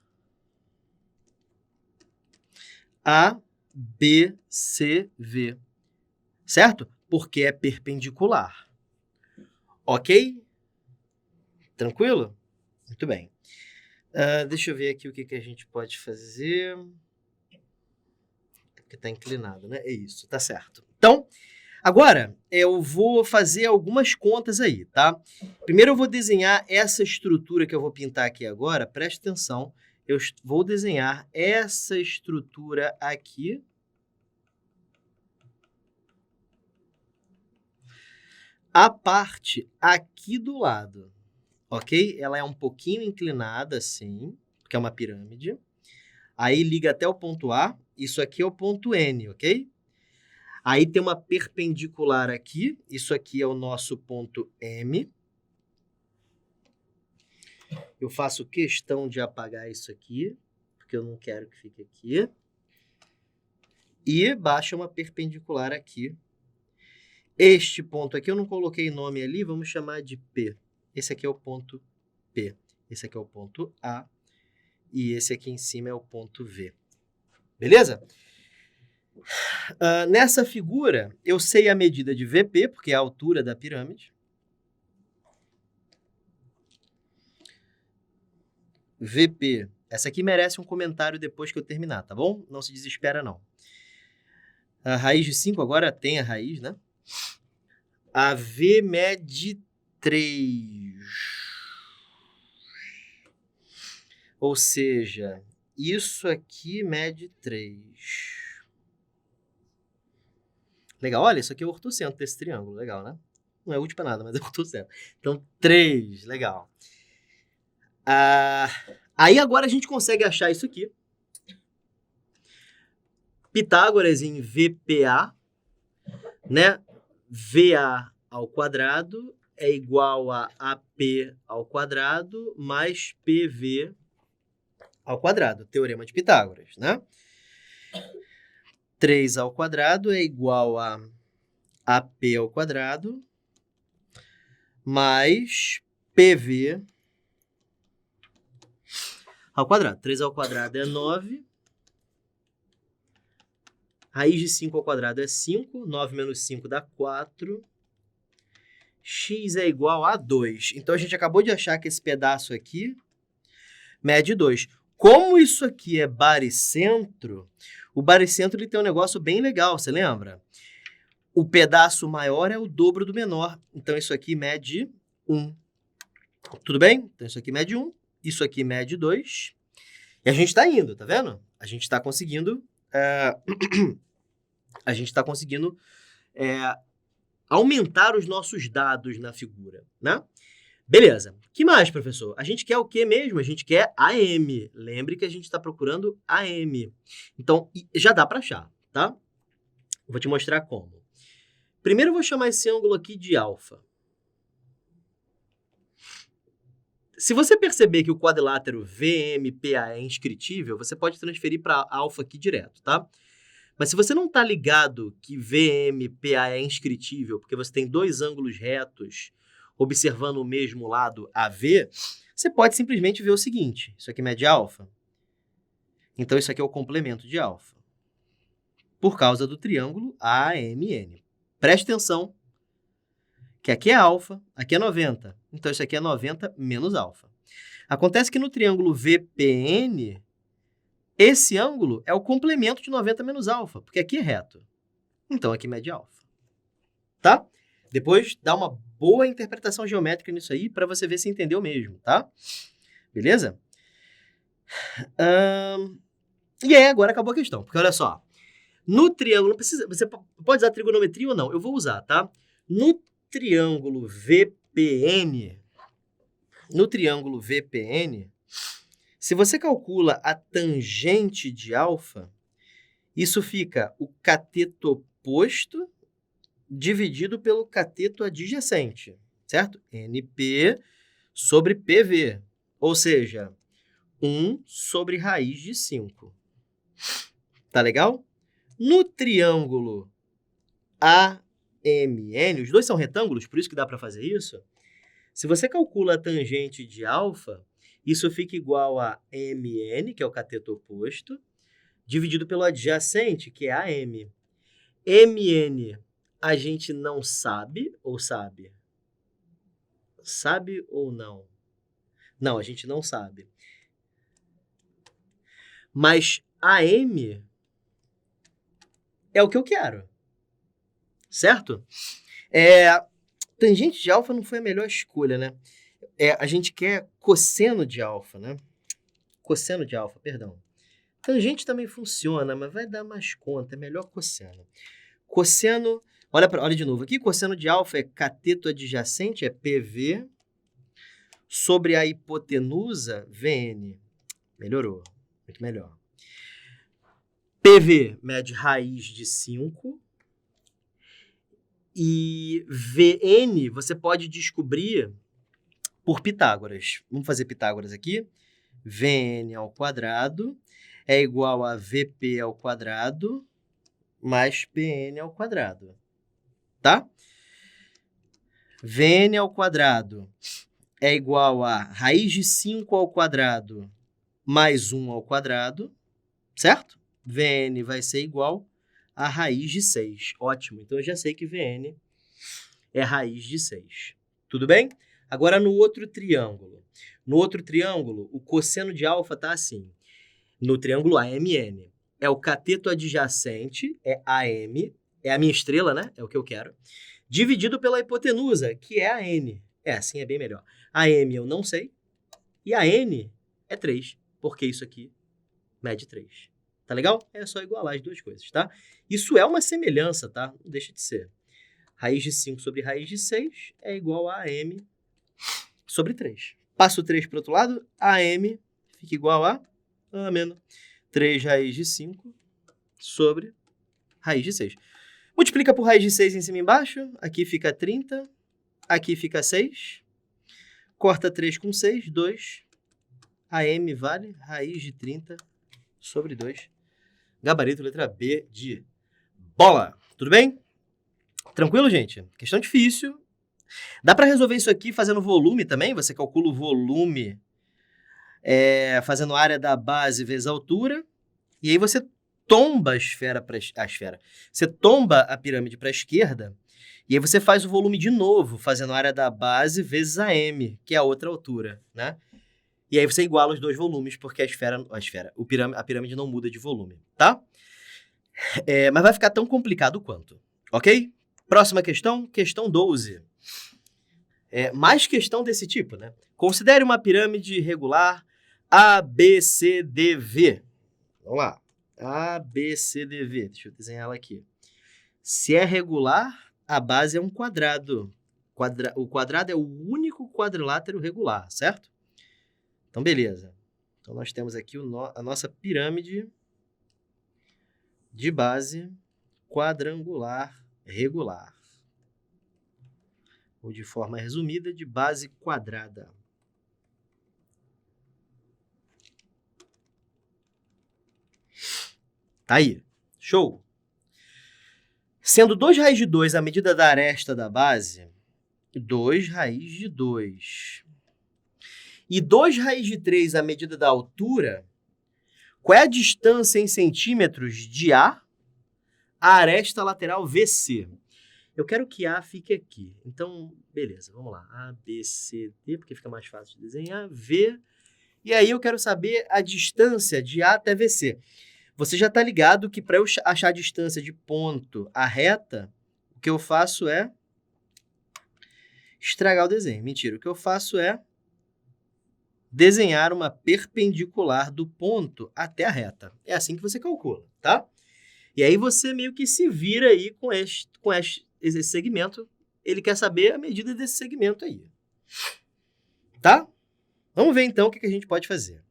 a B, C, V. Certo? Porque é perpendicular. Ok? Tranquilo? Muito bem. Deixa eu ver aqui o que a gente pode fazer. Porque está inclinado, né? É isso, tá certo. Então, agora eu vou fazer algumas contas aí, tá? Primeiro eu vou desenhar essa estrutura que eu vou pintar aqui agora. Preste atenção. Eu vou desenhar essa estrutura aqui. A parte aqui do lado, ok? Ela é um pouquinho inclinada assim, porque é uma pirâmide. Aí liga até o ponto A. Isso aqui é o ponto N, ok? Aí tem uma perpendicular aqui. Isso aqui é o nosso ponto M. Eu faço questão de apagar isso aqui, porque eu não quero que fique aqui. E baixa uma perpendicular aqui. Este ponto aqui, eu não coloquei nome ali, vamos chamar de P. Esse aqui é o ponto P. Esse aqui é o ponto A. E esse aqui em cima é o ponto V. Beleza? Nessa figura, eu sei a medida de VP, porque é a altura da pirâmide. VP. Essa aqui merece um comentário depois que eu terminar, tá bom? Não se desespera, não. A raiz de 5 agora tem a raiz, né? A V mede 3. Ou seja, isso aqui mede 3. Legal, olha, isso aqui é o ortocentro desse triângulo, legal, né? Não é útil para nada, mas é o ortocentro. Então, 3, legal. Aí agora a gente consegue achar isso aqui. Pitágoras em VPA, né? VA ao quadrado é igual a AP ao quadrado mais PV ao quadrado. Teorema de Pitágoras, né? 3 ao quadrado é igual a AP ao quadrado mais PV ao quadrado. 3 ao quadrado é 9. Raiz de 5 ao quadrado é 5. 9 menos 5 dá 4. X é igual a 2. Então, a gente acabou de achar que esse pedaço aqui mede 2. Como isso aqui é baricentro, o baricentro ele tem um negócio bem legal, você lembra? O pedaço maior é o dobro do menor. Então, isso aqui mede 1. Tudo bem? Então, isso aqui mede 1. Isso aqui mede 2. E a gente está indo, tá vendo? A gente está conseguindo... a gente está conseguindo aumentar os nossos dados na figura, né? Beleza. O que mais, professor? A gente quer o que mesmo? A gente quer AM. Lembre que a gente está procurando AM. Então, já dá para achar, tá? Vou te mostrar como. Primeiro, eu vou chamar esse ângulo aqui de alfa. Se você perceber que o quadrilátero VMPA é inscritível, você pode transferir para alfa aqui direto, tá? Mas se você não está ligado que VMPA é inscritível, porque você tem dois ângulos retos observando o mesmo lado AV, você pode simplesmente ver o seguinte. Isso aqui mede alfa. Então, isso aqui é o complemento de alfa. Por causa do triângulo AMN. Preste atenção que aqui é alfa, aqui é 90. Então, isso aqui é 90 menos alfa. Acontece que no triângulo VPN, Esse ângulo é o complemento de 90 menos alfa, porque aqui é reto. Então, aqui mede alfa. Tá? Depois, dá uma boa interpretação geométrica nisso aí, para você ver se entendeu mesmo, tá? Beleza? E aí, agora acabou a questão, porque olha só. No triângulo, você pode usar trigonometria ou não, eu vou usar, tá? No triângulo VPN, se você calcula a tangente de alfa, isso fica o cateto oposto dividido pelo cateto adjacente, certo? NP sobre PV, ou seja, 1 sobre raiz de 5. Tá legal? No triângulo AMN, os dois são retângulos, por isso que dá para fazer isso. Se você calcula a tangente de alfa, isso fica igual a MN, que é o cateto oposto, dividido pelo adjacente, que é AM. MN a gente não sabe, ou sabe? Sabe ou não? Não, a gente não sabe. Mas AM é o que eu quero, certo? Tangente de alfa não foi a melhor escolha, né? A gente quer cosseno de alfa, né? Cosseno de alfa, perdão. Tangente também funciona, mas vai dar mais conta, é melhor cosseno. Cosseno, olha de novo aqui, cosseno de alfa é cateto adjacente, é PV, sobre a hipotenusa, VN. Melhorou, muito melhor. PV mede raiz de 5. E VN você pode descobrir por Pitágoras. Vamos fazer Pitágoras aqui. VN ao quadrado é igual a VP ao quadrado mais PN ao quadrado. Tá? VN ao quadrado é igual a raiz de 5 ao quadrado mais 1 ao quadrado, certo? VN vai ser igual a raiz de 6. Ótimo, então eu já sei que VN é raiz de 6. Tudo bem? Agora no outro triângulo. No outro triângulo, o cosseno de alfa está assim. No triângulo AMN. É o cateto adjacente, é AM, é a minha estrela, né? É o que eu quero. Dividido pela hipotenusa, que é a N. Assim é bem melhor. A M eu não sei. E a N é 3, porque isso aqui mede 3. Tá legal? É só igualar as duas coisas, tá? Isso é uma semelhança, tá? Não deixa de ser. Raiz de 5 sobre raiz de 6 é igual a AM sobre 3. Passo 3 para o outro lado, AM fica igual a menos 3 raiz de 5 sobre raiz de 6. Multiplica por raiz de 6 em cima e embaixo. Aqui fica 30. Aqui fica 6. Corta 3 com 6, 2. AM vale raiz de 30 sobre 2. Gabarito, letra B de bola. Tudo bem? Tranquilo, gente? Questão difícil. Dá para resolver isso aqui fazendo volume também. Você calcula o volume fazendo a área da base vezes a altura. E aí você tomba Você tomba a pirâmide para a esquerda. E aí você faz o volume de novo, fazendo a área da base vezes a M, que é a outra altura, né? E aí você iguala os dois volumes, porque a pirâmide não muda de volume, tá? Mas vai ficar tão complicado quanto, ok? Próxima questão, questão 12. Mais questão desse tipo, né? Considere uma pirâmide regular ABCDV. Vamos lá. ABCDV. Deixa eu desenhar ela aqui. Se é regular, a base é um quadrado. O quadrado é o único quadrilátero regular, certo? Então, beleza. Então, nós temos aqui a nossa pirâmide de base quadrangular regular. Ou, de forma resumida, de base quadrada. Tá aí. Show! Sendo 2 raiz de 2 a medida da aresta da base, 2 raiz de 2. E 2 raiz de 3 a medida da altura, qual é a distância em centímetros de A aresta lateral VC? Eu quero que A fique aqui. Então, beleza, vamos lá. A, B, C, D, porque fica mais fácil de desenhar. V E aí eu quero saber a distância de A até VC. Você já está ligado que para eu achar a distância de ponto à reta, o que eu faço é estragar o desenho. Mentira, o que eu faço é desenhar uma perpendicular do ponto até a reta. É assim que você calcula, tá? E aí você meio que se vira aí com esse segmento. Ele quer saber a medida desse segmento aí. Tá? Vamos ver então o que a gente pode fazer.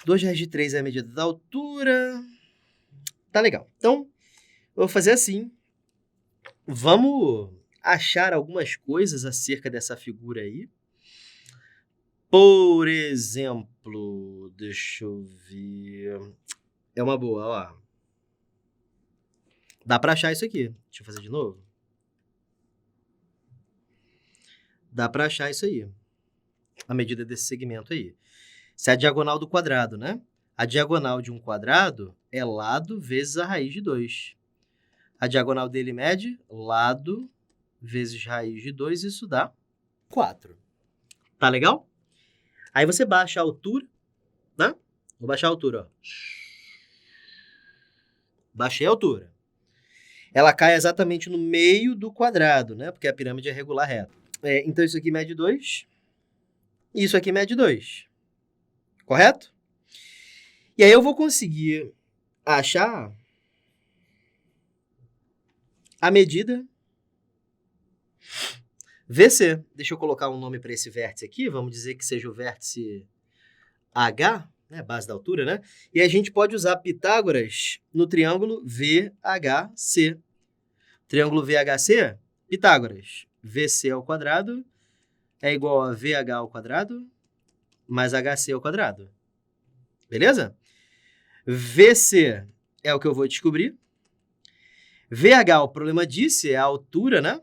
2 raiz de 3 é a medida da altura. Tá legal. Então, eu vou fazer assim. Vamos achar algumas coisas acerca dessa figura aí. Por exemplo, deixa eu ver. É uma boa, ó. Dá para achar isso aqui. Deixa eu fazer de novo. Dá para achar isso aí. A medida desse segmento aí. Isso é a diagonal do quadrado, né? A diagonal de um quadrado é lado vezes a raiz de 2. A diagonal dele mede lado vezes raiz de 2, isso dá 4. Tá legal? Aí você baixa a altura, né? Vou baixar a altura, ó. Baixei a altura. Ela cai exatamente no meio do quadrado, né? Porque a pirâmide é regular reta. Então, isso aqui mede 2. E isso aqui mede 2. Correto? E aí eu vou conseguir achar a medida VC. Deixa eu colocar um nome para esse vértice aqui. Vamos dizer que seja o vértice H, né? Base da altura, né? E a gente pode usar Pitágoras no triângulo VHC. Triângulo VHC, Pitágoras. VC ao quadrado é igual a VH ao quadrado mais HC ao quadrado. Beleza? VC é o que eu vou descobrir. VH, o problema disso é a altura, né?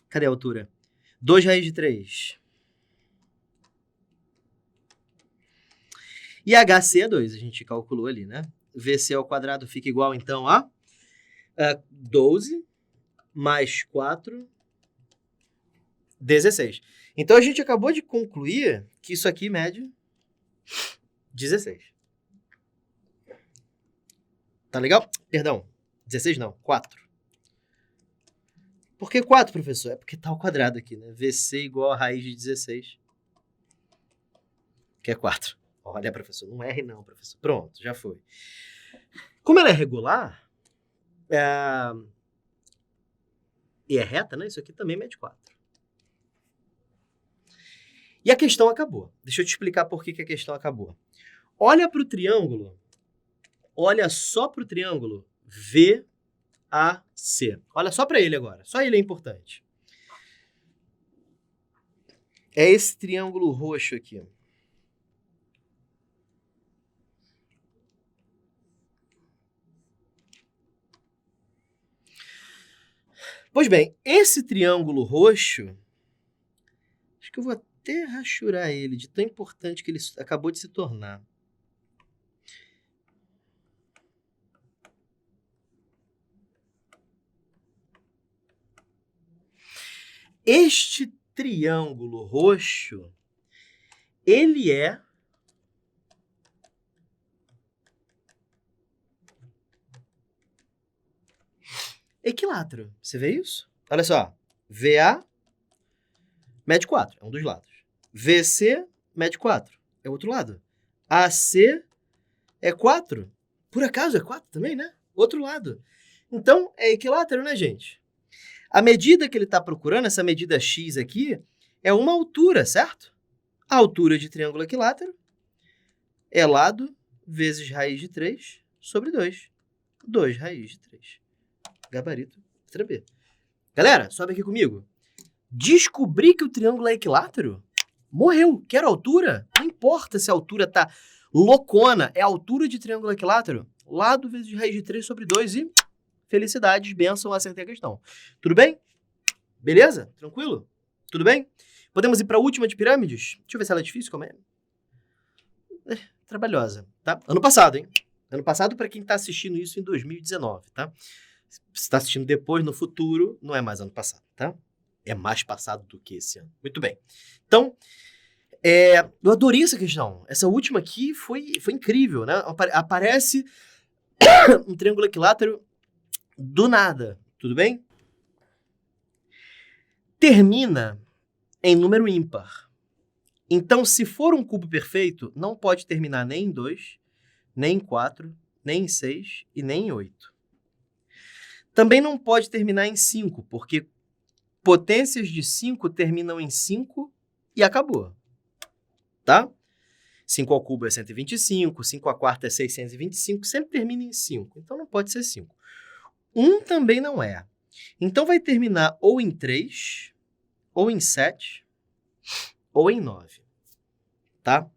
Cadê a altura? 2 raiz de 3. E HC é 2, a gente calculou ali, né? VC ao quadrado fica igual, então, a 12 mais 4, 16. Então, a gente acabou de concluir que isso aqui mede 16. Tá legal? Perdão, 16 não, 4. Por que 4, professor? É porque tá ao quadrado aqui, né? VC igual a raiz de 16, que é 4. Olha, professor, não erre não, professor. Pronto, já foi. Como ela é regular, e é reta, né? Isso aqui também mede 4. E a questão acabou. Deixa eu te explicar por que a questão acabou. Olha para o triângulo. Olha só para o triângulo VAC. Olha só para ele agora. Só ele é importante. É esse triângulo roxo aqui. Pois bem, esse triângulo roxo, acho que eu vou até rachurar ele, de tão importante que ele acabou de se tornar. Este triângulo roxo, ele é equilátero. Você vê isso? Olha só. VA mede 4, é um dos lados. VC mede 4, é o outro lado. AC é 4. Por acaso é 4 também, né? Outro lado. Então, é equilátero, né, gente? A medida que ele está procurando, essa medida x aqui, é uma altura, certo? A altura de triângulo equilátero é lado vezes raiz de 3 sobre 2. 2 raiz de 3. Gabarito, letra B. Galera, sobe aqui comigo. Descobri que o triângulo é equilátero? Morreu. Quero altura? Não importa se a altura tá loucona. É a altura de triângulo equilátero. Lado vezes raiz de 3 sobre 2 e... felicidades, bênção, acertei a questão. Tudo bem? Beleza? Tranquilo? Tudo bem? Podemos ir para a última de pirâmides? Deixa eu ver se ela é difícil, como é. Trabalhosa, tá? Ano passado, hein? Ano passado para quem está assistindo isso em 2019, tá? Se está assistindo depois, no futuro, não é mais ano passado, tá? É mais passado do que esse ano. Muito bem. Então, Eu adorei essa questão. Essa última aqui foi incrível, né? Aparece um triângulo equilátero do nada, tudo bem? Termina em número ímpar. Então, se for um cubo perfeito, não pode terminar nem em 2, nem em 4, nem em 6 e nem em 8. Também não pode terminar em 5, porque potências de 5 terminam em 5 e acabou. Tá? 5 ao cubo é 125, 5 à quarta é 625, sempre termina em 5. Então, não pode ser 5. 1 também não é. Então, vai terminar ou em 3, ou em 7, ou em 9. Tá?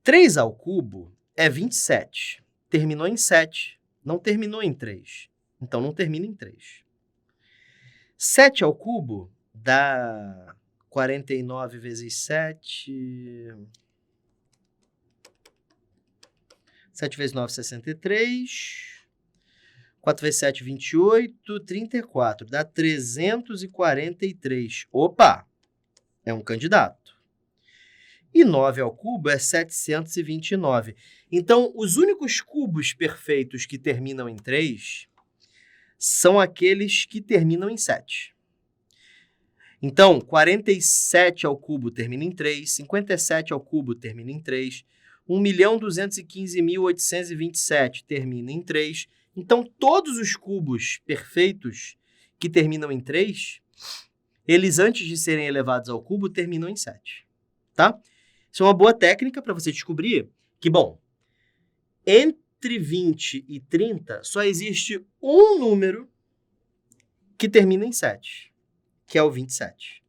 3 ao cubo é 27. Terminou em 7. Não terminou em 3. Então, não termina em 3. 7 ao cubo dá 49 vezes 7... 7 vezes 9, 63. 4 vezes 7, 28. 34. Dá 343. Opa! É um candidato. E 9 ao cubo é 729. Então, os únicos cubos perfeitos que terminam em 3 são aqueles que terminam em 7. Então, 47 ao cubo termina em 3, 57 ao cubo termina em 3, 1.215.827 termina em 3. Então, todos os cubos perfeitos que terminam em 3, eles, antes de serem elevados ao cubo, terminam em 7. Tá? Isso é uma boa técnica para você descobrir que, bom, entre 20 e 30 só existe um número que termina em 7, que é o 27.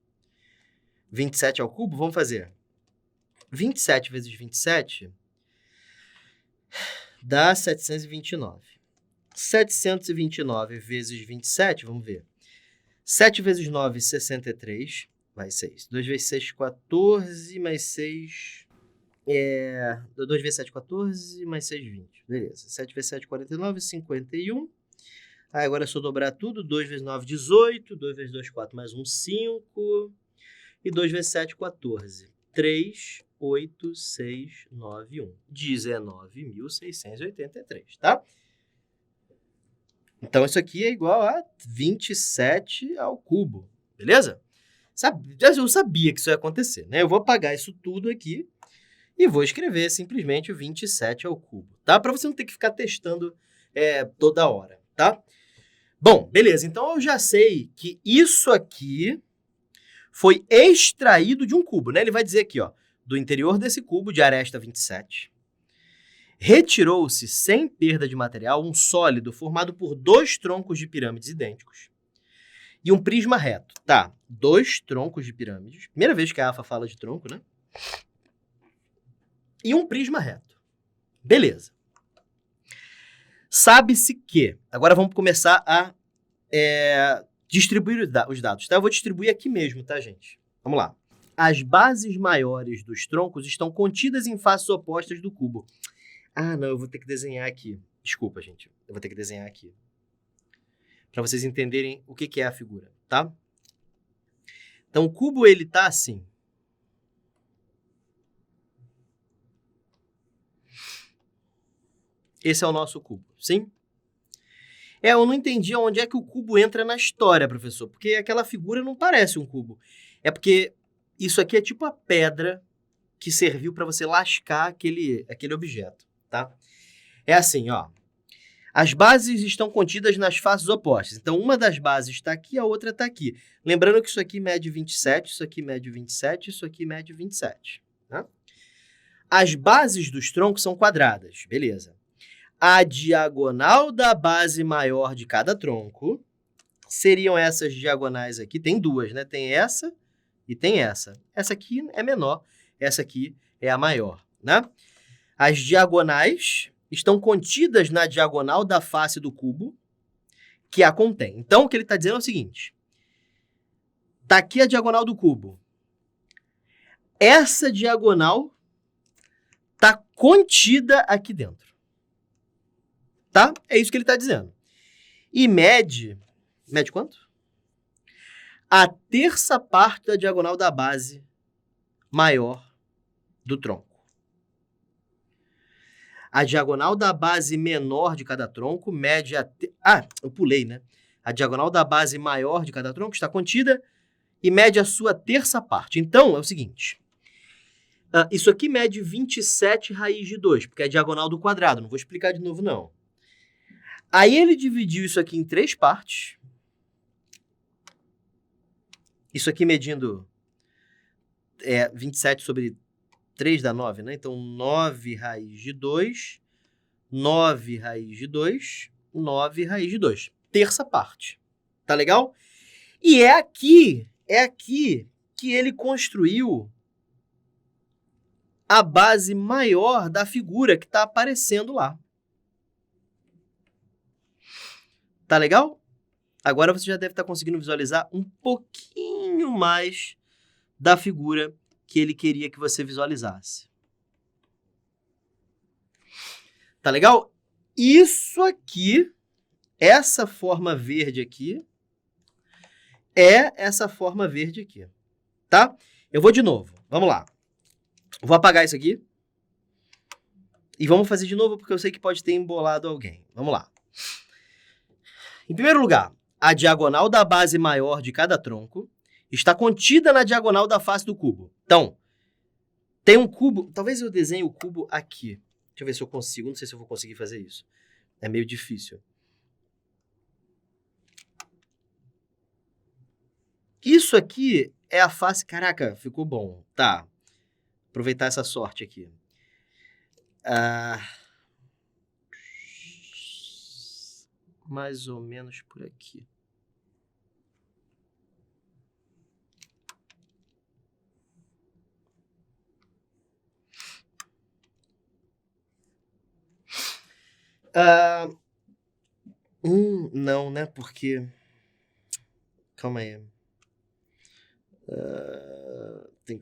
27 ao cubo, vamos fazer 27 vezes 27 dá 729. 729 vezes 27, vamos ver. 7 vezes 9, 63, mais 6. 2 vezes 6, 14, mais 6... 2 vezes 7, 14, mais 6, 20. Beleza. 7 vezes 7, 49, 51. Aí agora é só dobrar tudo. 2 vezes 9, 18. 2 vezes 2, 4, mais 1, 5. E 2 vezes 7, 14. 3, 8, 6, 9, 1. 19.683, tá? Então, isso aqui é igual a 27 ao cubo, beleza? Eu sabia que isso ia acontecer, né? Eu vou apagar isso tudo aqui e vou escrever simplesmente 27 ao cubo, tá? Para você não ter que ficar testando toda hora, tá? Bom, beleza. Então, eu já sei que isso aqui foi extraído de um cubo, né? Ele vai dizer aqui, ó, do interior desse cubo de aresta 27, retirou-se, sem perda de material, um sólido formado por 2 troncos de pirâmides idênticos e um prisma reto. Tá, 2 troncos de pirâmides. Primeira vez que a AFA fala de tronco, né? E um prisma reto. Beleza. Sabe-se que... Agora vamos começar a distribuir os dados, tá? Eu vou distribuir aqui mesmo, tá, gente? Vamos lá. As bases maiores dos troncos estão contidas em faces opostas do cubo. Ah, não, eu vou ter que desenhar aqui. Desculpa, gente. Eu vou ter que desenhar aqui. Para vocês entenderem o que é a figura, tá? Então, o cubo, ele tá assim. Esse é o nosso cubo, sim? Eu não entendi onde é que o cubo entra na história, professor, porque aquela figura não parece um cubo. É porque isso aqui é tipo a pedra que serviu para você lascar aquele objeto, tá? É assim, ó. As bases estão contidas nas faces opostas. Então, uma das bases está aqui, a outra está aqui. Lembrando que isso aqui mede 27, isso aqui mede 27, isso aqui mede 27. Tá? As bases dos troncos são quadradas, beleza. A diagonal da base maior de cada tronco seriam essas diagonais aqui. Tem duas, né? Tem essa e tem essa. Essa aqui é menor, essa aqui é a maior, né? As diagonais estão contidas na diagonal da face do cubo que a contém. Então, o que ele está dizendo é o seguinte. Está aqui a diagonal do cubo. Essa diagonal está contida aqui dentro. Tá? É isso que ele está dizendo. E mede quanto? A terça parte da diagonal da base maior do tronco. A diagonal da base menor de cada tronco mede a... eu pulei, né? A diagonal da base maior de cada tronco está contida e mede a sua terça parte. Então, é o seguinte. Isso aqui mede 27 raiz de 2, porque é a diagonal do quadrado. Não vou explicar de novo, não. Aí ele dividiu isso aqui em 3 partes. Isso aqui medindo 27 sobre 3 dá 9, né? Então, 9 raiz de 2, 9 raiz de 2, 9 raiz de 2. Terça parte. Tá legal? E é aqui que ele construiu a base maior da figura que está aparecendo lá. Tá legal? Agora você já deve estar conseguindo visualizar um pouquinho mais da figura que ele queria que você visualizasse. Tá legal? Isso aqui, essa forma verde aqui, é essa forma verde aqui, tá? Eu vou de novo, vamos lá. Vou apagar isso aqui. E vamos fazer de novo, porque eu sei que pode ter embolado alguém. Vamos lá. Em primeiro lugar, a diagonal da base maior de cada tronco está contida na diagonal da face do cubo. Então, tem um cubo... Talvez eu desenhe o cubo aqui. Deixa eu ver se eu consigo. Não sei se eu vou conseguir fazer isso. É meio difícil. Isso aqui é a face... Caraca, ficou bom. Tá. Aproveitar essa sorte aqui. Mais ou menos por aqui. Não, né? Porque... Calma aí.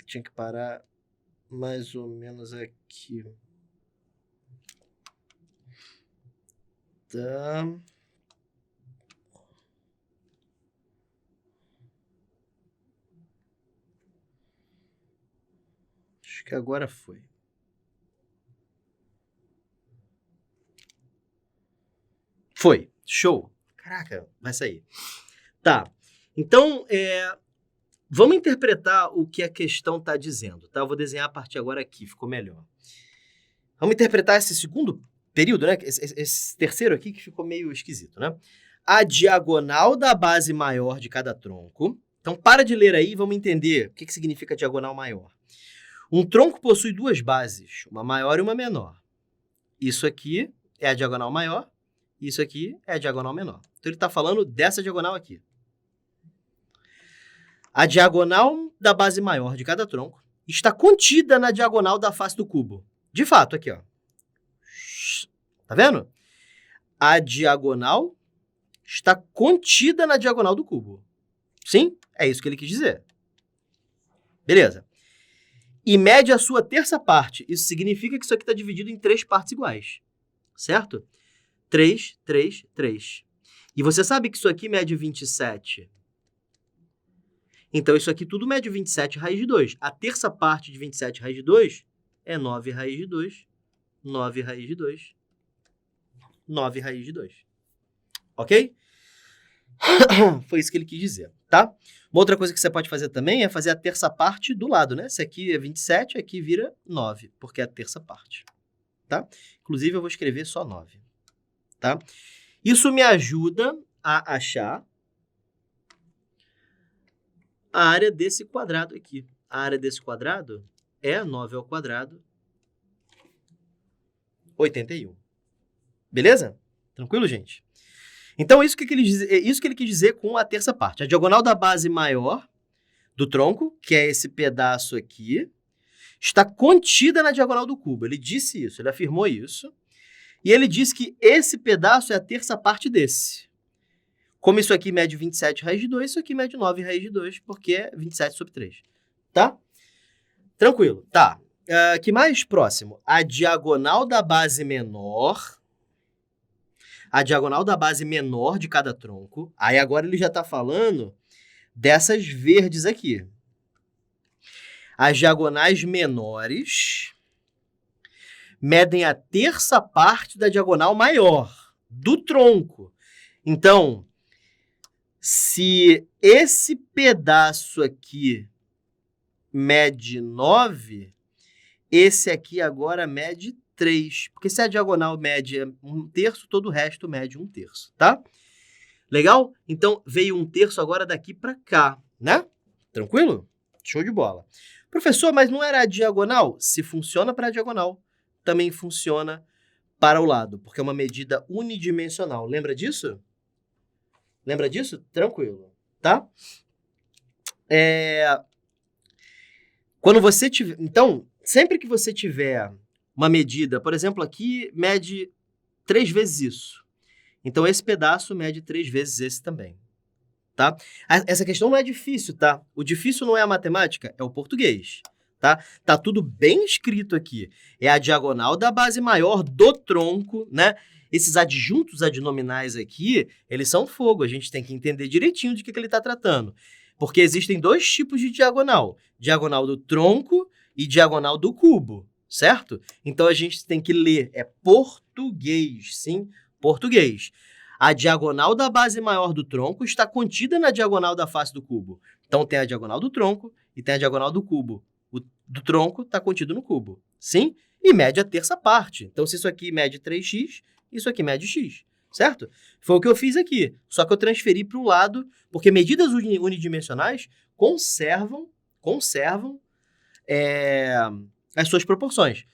Tinha que parar mais ou menos aqui. Tá. Acho que agora foi. Foi. Show. Caraca, vai sair. Tá. Então, vamos interpretar o que a questão está dizendo, tá? Eu vou desenhar a partir agora aqui, ficou melhor. Vamos interpretar esse segundo período, né? Esse terceiro aqui que ficou meio esquisito, né? A diagonal da base maior de cada tronco. Então, para de ler aí e vamos entender o que significa diagonal maior. Um tronco possui 2 bases, uma maior e uma menor. Isso aqui é a diagonal maior, isso aqui é a diagonal menor. Então, ele está falando dessa diagonal aqui. A diagonal da base maior de cada tronco está contida na diagonal da face do cubo. De fato, aqui, ó. Tá vendo? A diagonal está contida na diagonal do cubo. Sim? É isso que ele quis dizer. Beleza. E mede a sua terça parte. Isso significa que isso aqui está dividido em 3 partes iguais. Certo? 3, 3, 3. E você sabe que isso aqui mede 27. Então, isso aqui tudo mede 27 raiz de 2. A terça parte de 27 raiz de 2 é 9 raiz de 2, 9 raiz de 2, 9 raiz de 2. Ok? Foi isso que ele quis dizer, tá? Uma outra coisa que você pode fazer também é fazer a terça parte do lado, né? Se aqui é 27, aqui vira 9, porque é a terça parte, tá? Inclusive, eu vou escrever só 9, tá? Isso me ajuda a achar a área desse quadrado aqui. A área desse quadrado é 9 ao quadrado, 81. Beleza? Tranquilo, gente? Então, isso que ele quis dizer com a terça parte. A diagonal da base maior do tronco, que é esse pedaço aqui, está contida na diagonal do cubo. Ele disse isso, ele afirmou isso. E ele disse que esse pedaço é a terça parte desse. Como isso aqui mede 27 raiz de 2, isso aqui mede 9 raiz de 2, porque é 27 sobre 3. Tá? Tranquilo. Tá. Que mais próximo? A diagonal da base menor. A diagonal da base menor de cada tronco. Aí agora ele já está falando dessas verdes aqui. As diagonais menores medem a terça parte da diagonal maior, do tronco. Então, se esse pedaço aqui mede 9, esse aqui agora mede 3. Porque se a diagonal mede 1/3, todo o resto mede 1/3, tá? Legal? Então, veio 1/3 agora daqui para cá, né? Tranquilo? Show de bola. Professor, mas não era a diagonal? Se funciona para a diagonal, também funciona para o lado, porque é uma medida unidimensional. Lembra disso? Lembra disso? Tranquilo, tá? Quando você tiver... Então, sempre que você tiver uma medida, por exemplo, aqui mede 3 vezes isso. Então, esse pedaço mede 3 vezes esse também, tá? Essa questão não é difícil, tá? O difícil não é a matemática, é o português, tá? Tá tudo bem escrito aqui. É a diagonal da base maior do tronco, né? Esses adjuntos adnominais aqui, eles são fogo. A gente tem que entender direitinho de que ele está tratando. Porque existem 2 tipos de diagonal. Diagonal do tronco e diagonal do cubo, certo? Então, a gente tem que ler. É português, sim, português. A diagonal da base maior do tronco está contida na diagonal da face do cubo. Então, tem a diagonal do tronco e tem a diagonal do cubo. O do tronco está contido no cubo, sim? E mede a terça parte. Então, se isso aqui mede 3x, isso aqui mede x, certo? Foi o que eu fiz aqui, só que eu transferi para o lado, porque medidas unidimensionais conservam as suas proporções.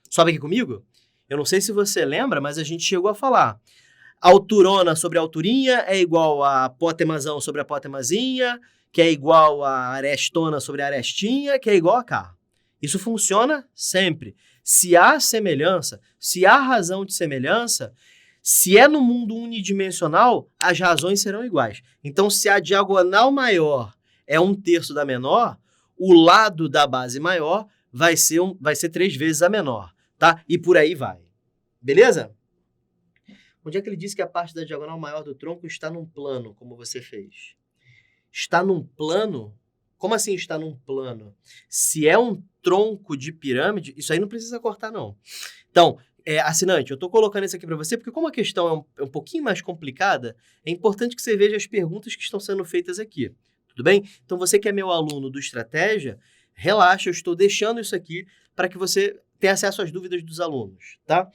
Sobe aqui comigo? Eu não sei se você lembra, mas a gente chegou a falar. Alturona sobre alturinha é igual a apotemazão sobre apotemazinha, que é igual a arestona sobre arestinha, que é igual a K. Isso funciona sempre. Se há semelhança, se há razão de semelhança, se é no mundo unidimensional, as razões serão iguais. Então, se a diagonal maior é 1/3 da menor, o lado da base maior vai ser 3 vezes a menor, tá? E por aí vai. Beleza? Onde é que ele disse que a parte da diagonal maior do tronco está num plano, como você fez? Está num plano? Como assim está num plano? Se é um tronco de pirâmide, isso aí não precisa cortar, não. Então, assinante, eu estou colocando isso aqui para você, porque como a questão é um pouquinho mais complicada, é importante que você veja as perguntas que estão sendo feitas aqui. Tudo bem? Então, você que é meu aluno do Estratégia, relaxa, eu estou deixando isso aqui para que você tenha acesso às dúvidas dos alunos, tá?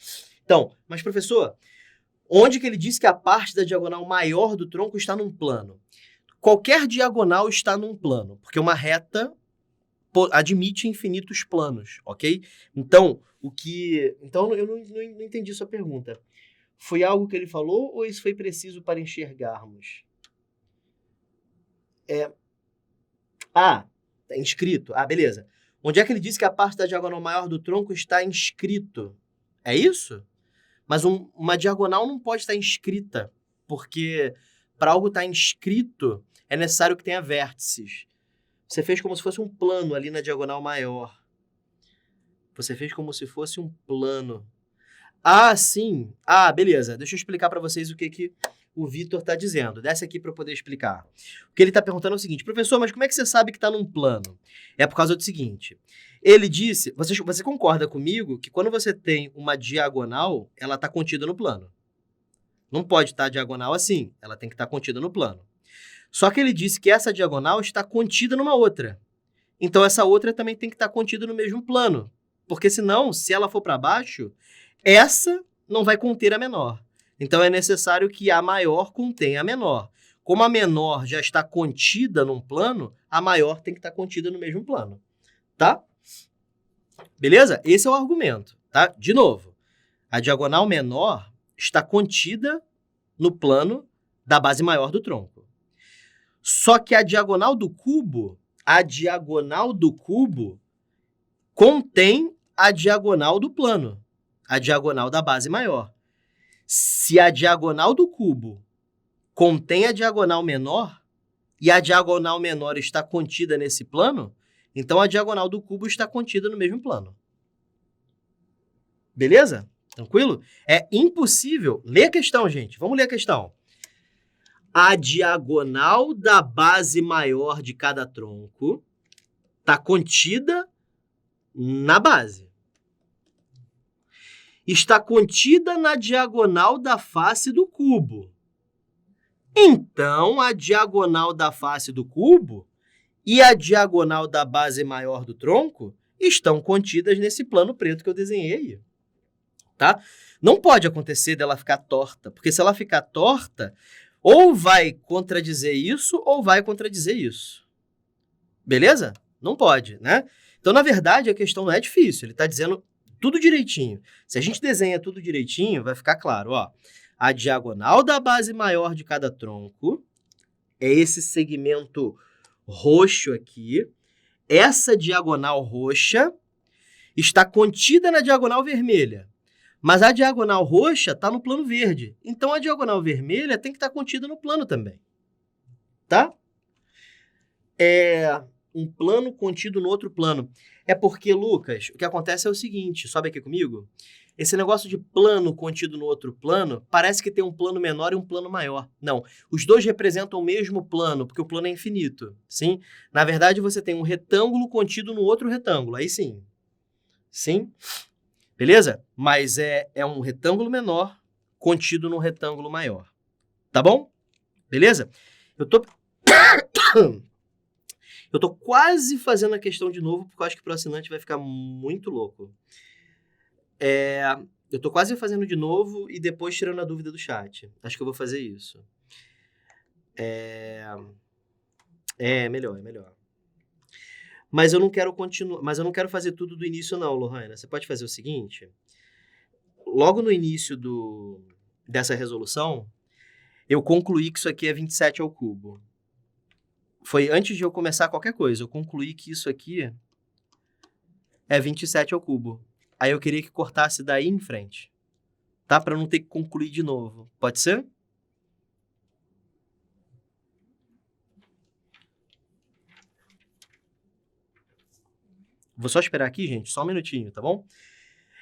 Então, mas professor, onde que ele disse que a parte da diagonal maior do tronco está num plano? Qualquer diagonal está num plano, porque uma reta admite infinitos planos, ok? Então, eu não entendi sua pergunta. Foi algo que ele falou ou isso foi preciso para enxergarmos? Tá inscrito. Beleza. Onde é que ele disse que a parte da diagonal maior do tronco está inscrito? É isso? Mas uma diagonal não pode estar inscrita, porque para algo estar inscrito é necessário que tenha vértices. Você fez como se fosse um plano ali na diagonal maior. Você fez como se fosse um plano. Sim. Beleza. Deixa eu explicar para vocês o que o Vitor está dizendo. Desce aqui para eu poder explicar. O que ele está perguntando é o seguinte: professor, mas como é que você sabe que está num plano? É por causa do seguinte. Ele disse, você concorda comigo que quando você tem uma diagonal, ela está contida no plano. Não pode estar diagonal assim, ela tem que estar contida no plano. Só que ele disse que essa diagonal está contida numa outra. Então, essa outra também tem que estar contida no mesmo plano. Porque senão, se ela for para baixo, essa não vai conter a menor. Então, é necessário que a maior contenha a menor. Como a menor já está contida num plano, a maior tem que estar contida no mesmo plano. Tá? Beleza? Esse é o argumento. Tá? De novo, a diagonal menor está contida no plano da base maior do tronco. Só que a diagonal do cubo contém a diagonal do plano, a diagonal da base maior. Se a diagonal do cubo contém a diagonal menor e a diagonal menor está contida nesse plano, então a diagonal do cubo está contida no mesmo plano. Beleza? Tranquilo? É impossível. Lê a questão, gente. Vamos ler a questão. A diagonal da base maior de cada tronco Está contida na base. Está contida na diagonal da face do cubo. Então, a diagonal da face do cubo e a diagonal da base maior do tronco estão contidas nesse plano preto que eu desenhei aí. Tá? Não pode acontecer dela ficar torta, porque se ela ficar torta, ou vai contradizer isso, ou vai contradizer isso. Beleza? Não pode, né? Então, na verdade, a questão não é difícil. Ele está dizendo tudo direitinho. Se a gente desenha tudo direitinho, vai ficar claro, ó. A diagonal da base maior de cada tronco é esse segmento roxo aqui. Essa diagonal roxa está contida na diagonal vermelha. Mas a diagonal roxa está no plano verde. Então, a diagonal vermelha tem que estar contida no plano também. Tá? É um plano contido no outro plano. É porque, Lucas, o que acontece é o seguinte, sobe aqui comigo. Esse negócio de plano contido no outro plano, parece que tem um plano menor e um plano maior. Não, os dois representam o mesmo plano, porque o plano é infinito, sim? Na verdade, você tem um retângulo contido no outro retângulo, aí sim. Sim? Beleza? Mas é um retângulo menor contido num retângulo maior. Tá bom? Beleza? Eu tô quase fazendo a questão de novo, porque eu acho que pro assinante vai ficar muito louco. Eu tô quase fazendo de novo e depois tirando a dúvida do chat. Acho que eu vou fazer isso. Melhor. Mas eu não quero continuar. Mas eu não quero fazer tudo do início, não, Lohana. Você pode fazer o seguinte. Logo no início dessa resolução, eu concluí que isso aqui é 27 ao cubo. Foi antes de eu começar qualquer coisa. Eu concluí que isso aqui é 27 ao cubo. Aí eu queria que cortasse daí em frente. Tá? Para não ter que concluir de novo. Pode ser? Vou só esperar aqui, gente. Só um minutinho, tá bom?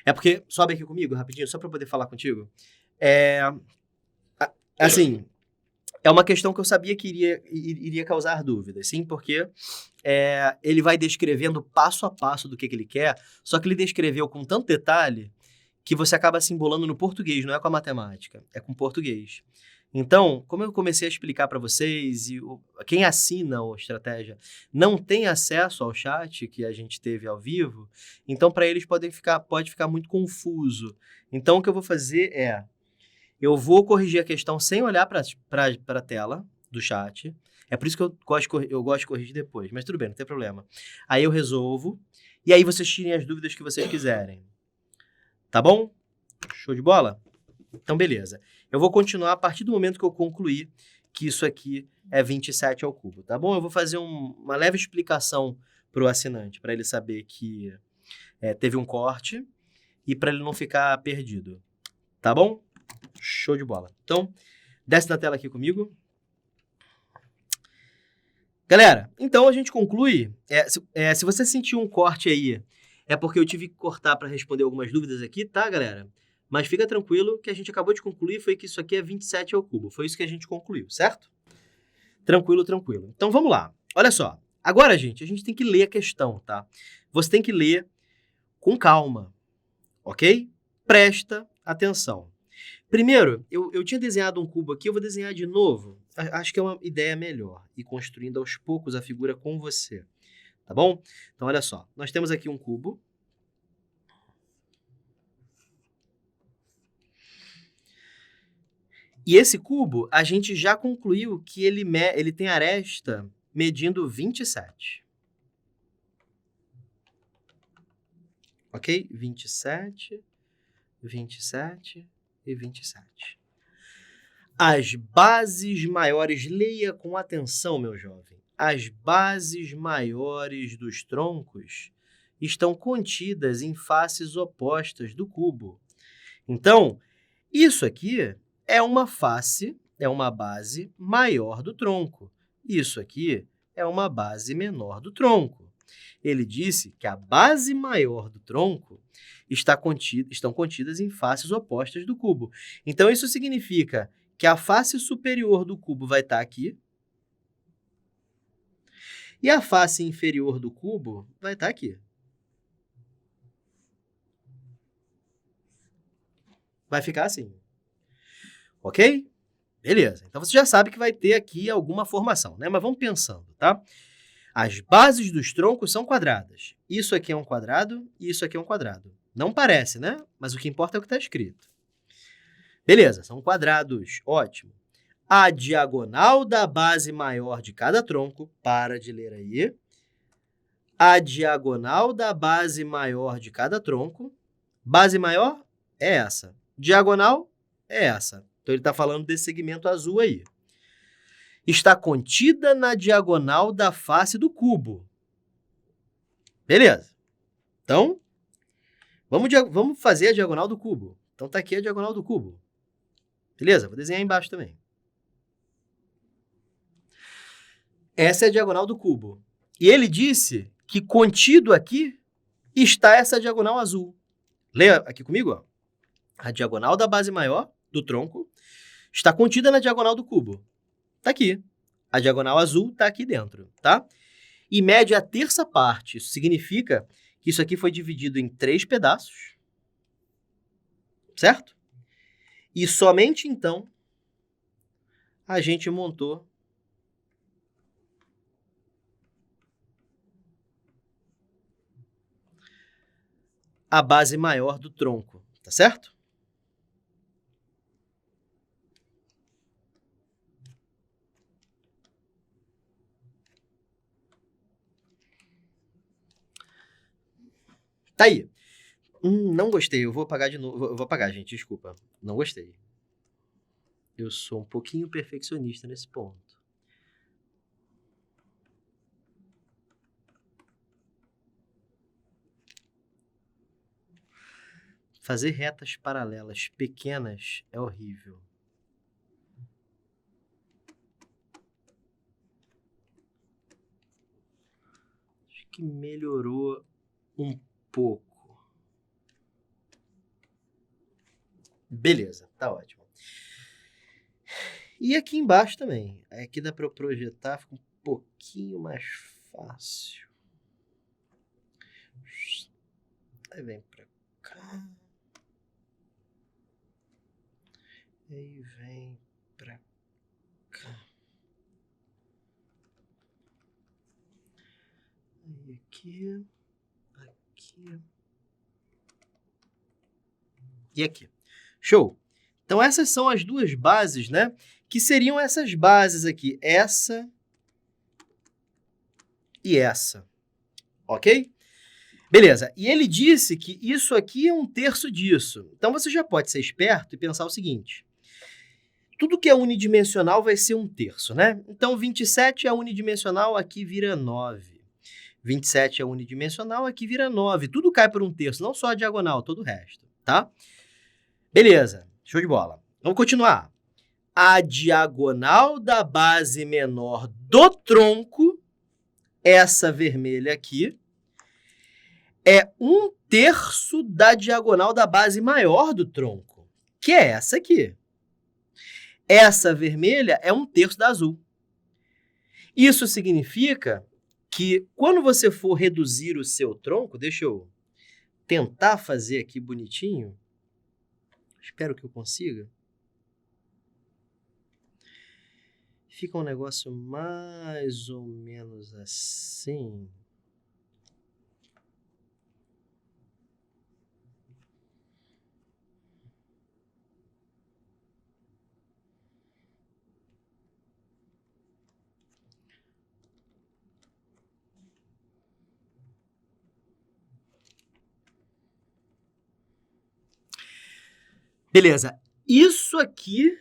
É porque... Sobe aqui comigo, rapidinho, só para poder falar contigo. Assim... É uma questão que eu sabia que iria causar dúvidas, sim, porque ele vai descrevendo passo a passo do que ele quer, só que ele descreveu com tanto detalhe que você acaba se embolando no português, não é com a matemática, é com o português. Então, como eu comecei a explicar para vocês, e quem assina o Estratégia não tem acesso ao chat que a gente teve ao vivo, então para eles pode ficar muito confuso. Então, o que eu vou fazer eu vou corrigir a questão sem olhar para a tela do chat. É por isso que eu gosto de corrigir depois. Mas tudo bem, não tem problema. Aí eu resolvo. E aí vocês tirem as dúvidas que vocês quiserem. Tá bom? Show de bola? Então, beleza. Eu vou continuar a partir do momento que eu concluir que isso aqui é 27 ao cubo. Tá bom? Eu vou fazer uma leve explicação para o assinante, para ele saber que teve um corte e para ele não ficar perdido. Tá bom? Show de bola. Então, desce na tela aqui comigo. Galera, então a gente conclui. Se você sentiu um corte aí, é porque eu tive que cortar para responder algumas dúvidas aqui, tá, galera? Mas fica tranquilo que a gente acabou de concluir, foi que isso aqui é 27 ao cubo. Foi isso que a gente concluiu, certo? Tranquilo. Então, vamos lá. Olha só. Agora, gente, a gente tem que ler a questão, tá? Você tem que ler com calma, ok? Presta atenção. Primeiro, eu tinha desenhado um cubo aqui, eu vou desenhar de novo. Acho que é uma ideia melhor, ir construindo aos poucos a figura com você, tá bom? Então, olha só, nós temos aqui um cubo. E esse cubo, a gente já concluiu que ele tem aresta medindo 27. Ok? 27 e 27. As bases maiores, leia com atenção, meu jovem. As bases maiores dos troncos estão contidas em faces opostas do cubo. Então, isso aqui é uma face, é uma base maior do tronco. Isso aqui é uma base menor do tronco. Ele disse que a base maior do tronco estão contidas em faces opostas do cubo. Então, isso significa que a face superior do cubo vai estar aqui E a face inferior do cubo vai estar aqui. Vai ficar assim. Ok? Beleza. Então, você já sabe que vai ter aqui alguma formação, né? Mas vamos pensando, tá? As bases dos troncos são quadradas. Isso aqui é um quadrado e isso aqui é um quadrado. Não parece, né? Mas o que importa é o que está escrito. Beleza, são quadrados. Ótimo. A diagonal da base maior de cada tronco, para de ler aí. A diagonal da base maior de cada tronco. Base maior é essa. Diagonal é essa. Então, ele está falando desse segmento azul aí. Está contida na diagonal da face do cubo. Beleza. Então, vamos fazer a diagonal do cubo. Então, está aqui a diagonal do cubo. Beleza? Vou desenhar embaixo também. Essa é a diagonal do cubo. E ele disse que contido aqui está essa diagonal azul. Leia aqui comigo, ó. A diagonal da base maior do tronco está contida na diagonal do cubo. Está aqui. A diagonal azul está aqui dentro, tá? E mede a terça parte. Isso significa que isso aqui foi dividido em 3 pedaços. Certo? E somente então a gente montou a base maior do tronco, tá certo? Tá aí. Não gostei, eu vou apagar de novo. Eu vou apagar, gente, desculpa. Não gostei. Eu sou um pouquinho perfeccionista nesse ponto. Fazer retas paralelas pequenas é horrível. Acho que melhorou um pouco. Beleza, tá ótimo. E aqui embaixo também. Aqui dá para eu projetar, fica um pouquinho mais fácil. Aí vem para cá. Aí vem para cá. Aí aqui. Aqui. E aqui. Show! Então, essas são as duas bases, né? Que seriam essas bases aqui. Essa e essa. Ok? Beleza. E ele disse que isso aqui é um terço disso. Então, você já pode ser esperto e pensar o seguinte. Tudo que é unidimensional vai ser um terço, né? Então, 27 é unidimensional, aqui vira 9. 27 é unidimensional, aqui vira 9. Tudo cai por um terço, não só a diagonal, todo o resto, tá? Beleza, show de bola. Vamos continuar. A diagonal da base menor do tronco, essa vermelha aqui, é um terço da diagonal da base maior do tronco, que é essa aqui. Essa vermelha é um terço da azul. Isso significa que quando você for reduzir o seu tronco, deixa eu tentar fazer aqui bonitinho. Espero que eu consiga. Fica um negócio mais ou menos assim. Beleza. Isso aqui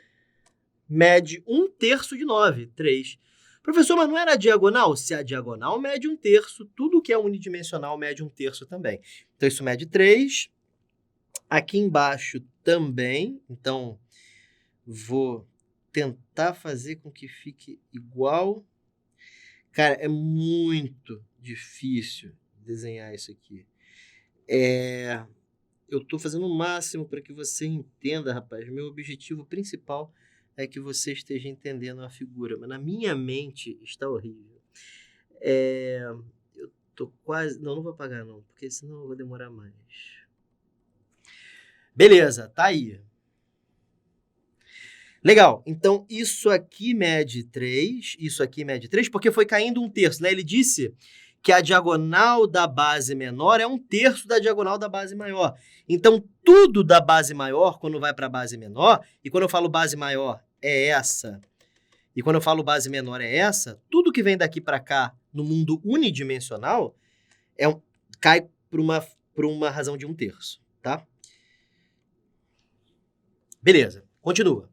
mede um terço de 9, 3. Professor, mas não era a diagonal? Se a diagonal mede um terço, tudo que é unidimensional mede um terço também. Então, isso mede 3. Aqui embaixo também. Então, vou tentar fazer com que fique igual. Cara, é muito difícil desenhar isso aqui. Eu estou fazendo o máximo para que você entenda, rapaz. Meu objetivo principal é que você esteja entendendo a figura, mas na minha mente está horrível. Eu tô quase... Não vou apagar não, porque senão eu vou demorar mais. Beleza, tá aí. Legal, então isso aqui mede 3, isso aqui mede 3, porque foi caindo 1/3, né? Ele disse que a diagonal da base menor é 1/3 da diagonal da base maior. Então, tudo da base maior, quando vai para a base menor, e quando eu falo base maior é essa, e quando eu falo base menor é essa, tudo que vem daqui para cá, no mundo unidimensional, cai por uma razão de 1/3, tá? Beleza, continua.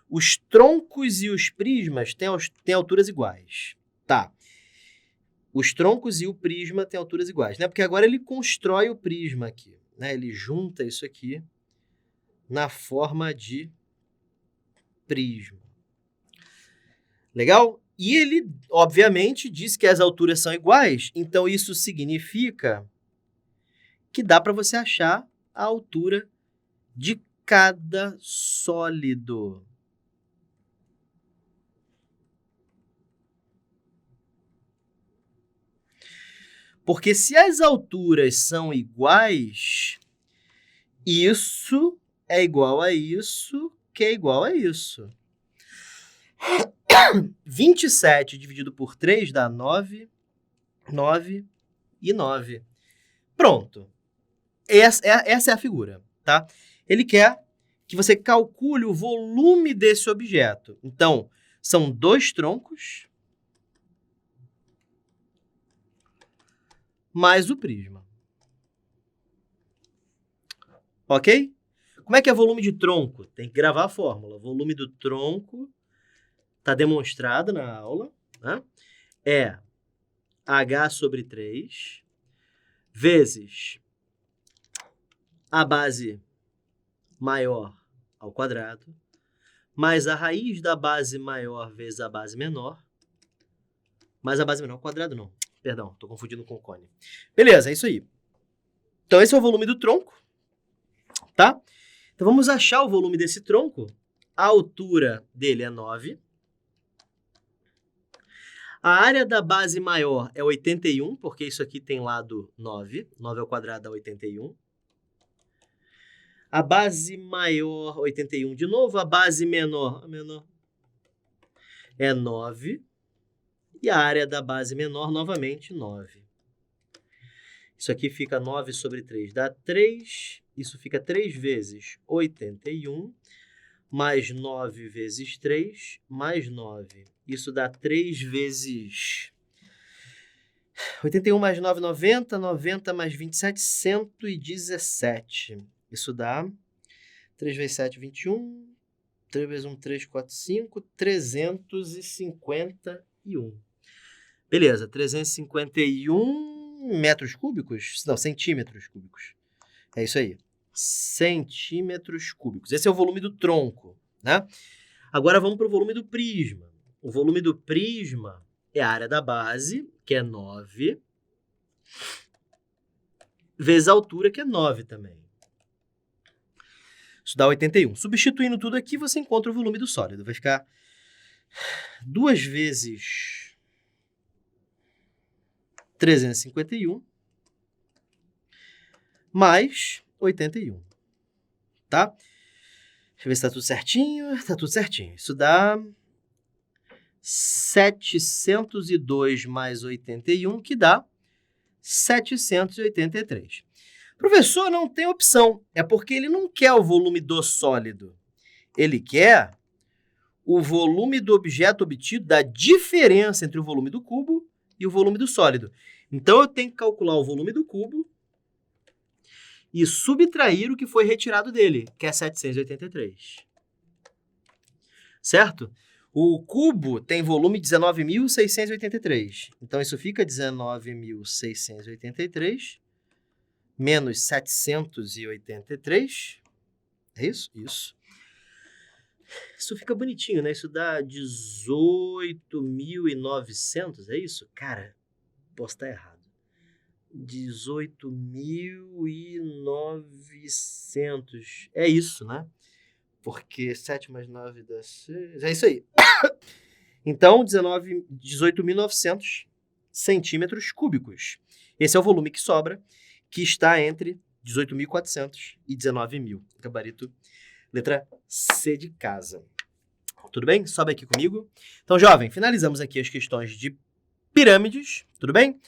Os troncos e os prismas têm alturas iguais. Tá. Os troncos e o prisma têm alturas iguais, né? Porque agora ele constrói o prisma aqui, né? Ele junta isso aqui na forma de prisma. Legal? E ele, obviamente, diz que as alturas são iguais, então isso significa que dá para você achar a altura de cada sólido. Porque se as alturas são iguais, isso é igual a isso, que é igual a isso. 27 dividido por 3 dá 9, 9 e 9. Pronto. Essa é a figura, tá? Ele quer que você calcule o volume desse objeto. Então, são 2 troncos mais o prisma. Ok? Como é que é volume de tronco? Tem que gravar a fórmula. O volume do tronco está demonstrado na aula, né? É H sobre 3 vezes a base maior ao quadrado, mais a raiz da base maior vezes a base menor, mais a base menor ao quadrado, não. Perdão, estou confundindo com o cone. Beleza, é isso aí. Então, esse é o volume do tronco, tá? Então, vamos achar o volume desse tronco. A altura dele é 9. A área da base maior é 81, porque isso aqui tem lado 9. 9 ao quadrado dá 81. A base maior, 81 de novo. A base menor é 9. E a área da base menor, novamente, 9. Isso aqui fica 9 sobre 3, dá 3. Isso fica 3 vezes 81, mais 9 vezes 3, mais 9. Isso dá 3 vezes... 81 mais 9, 90. 90 mais 27, 117. Isso dá 3 vezes 7, 21. 3 vezes 1, 3, 4, 5. 351. Beleza, 351 metros cúbicos? Não, centímetros cúbicos. É isso aí. Centímetros cúbicos. Esse é o volume do tronco, né? Agora vamos para o volume do prisma. O volume do prisma é a área da base, que é 9, vezes a altura, que é 9 também. Isso dá 81. Substituindo tudo aqui, você encontra o volume do sólido. Vai ficar 2 vezes 351 mais 81, tá? Deixa eu ver se tá tudo certinho. Tá tudo certinho. Isso dá 702 mais 81, que dá 783. Professor, não tem opção. É porque ele não quer o volume do sólido. Ele quer o volume do objeto obtido da diferença entre o volume do cubo e o volume do sólido. Então, eu tenho que calcular o volume do cubo e subtrair o que foi retirado dele, que é 783. Certo? O cubo tem volume 19.683. Então, isso fica 19.683 menos 783. É isso? Isso. Isso fica bonitinho, né? Isso dá 18.900, é isso? Cara, posso estar errado. 18.900. É isso, né? Porque 7 mais 9 dá 6. É isso aí. Então, 18.900 centímetros cúbicos. Esse é o volume que sobra, que está entre 18.400 e 19.000. Gabarito, letra C de casa. Tudo bem? Sobe aqui comigo. Então, jovem, finalizamos aqui as questões de pirâmides. Tudo bem?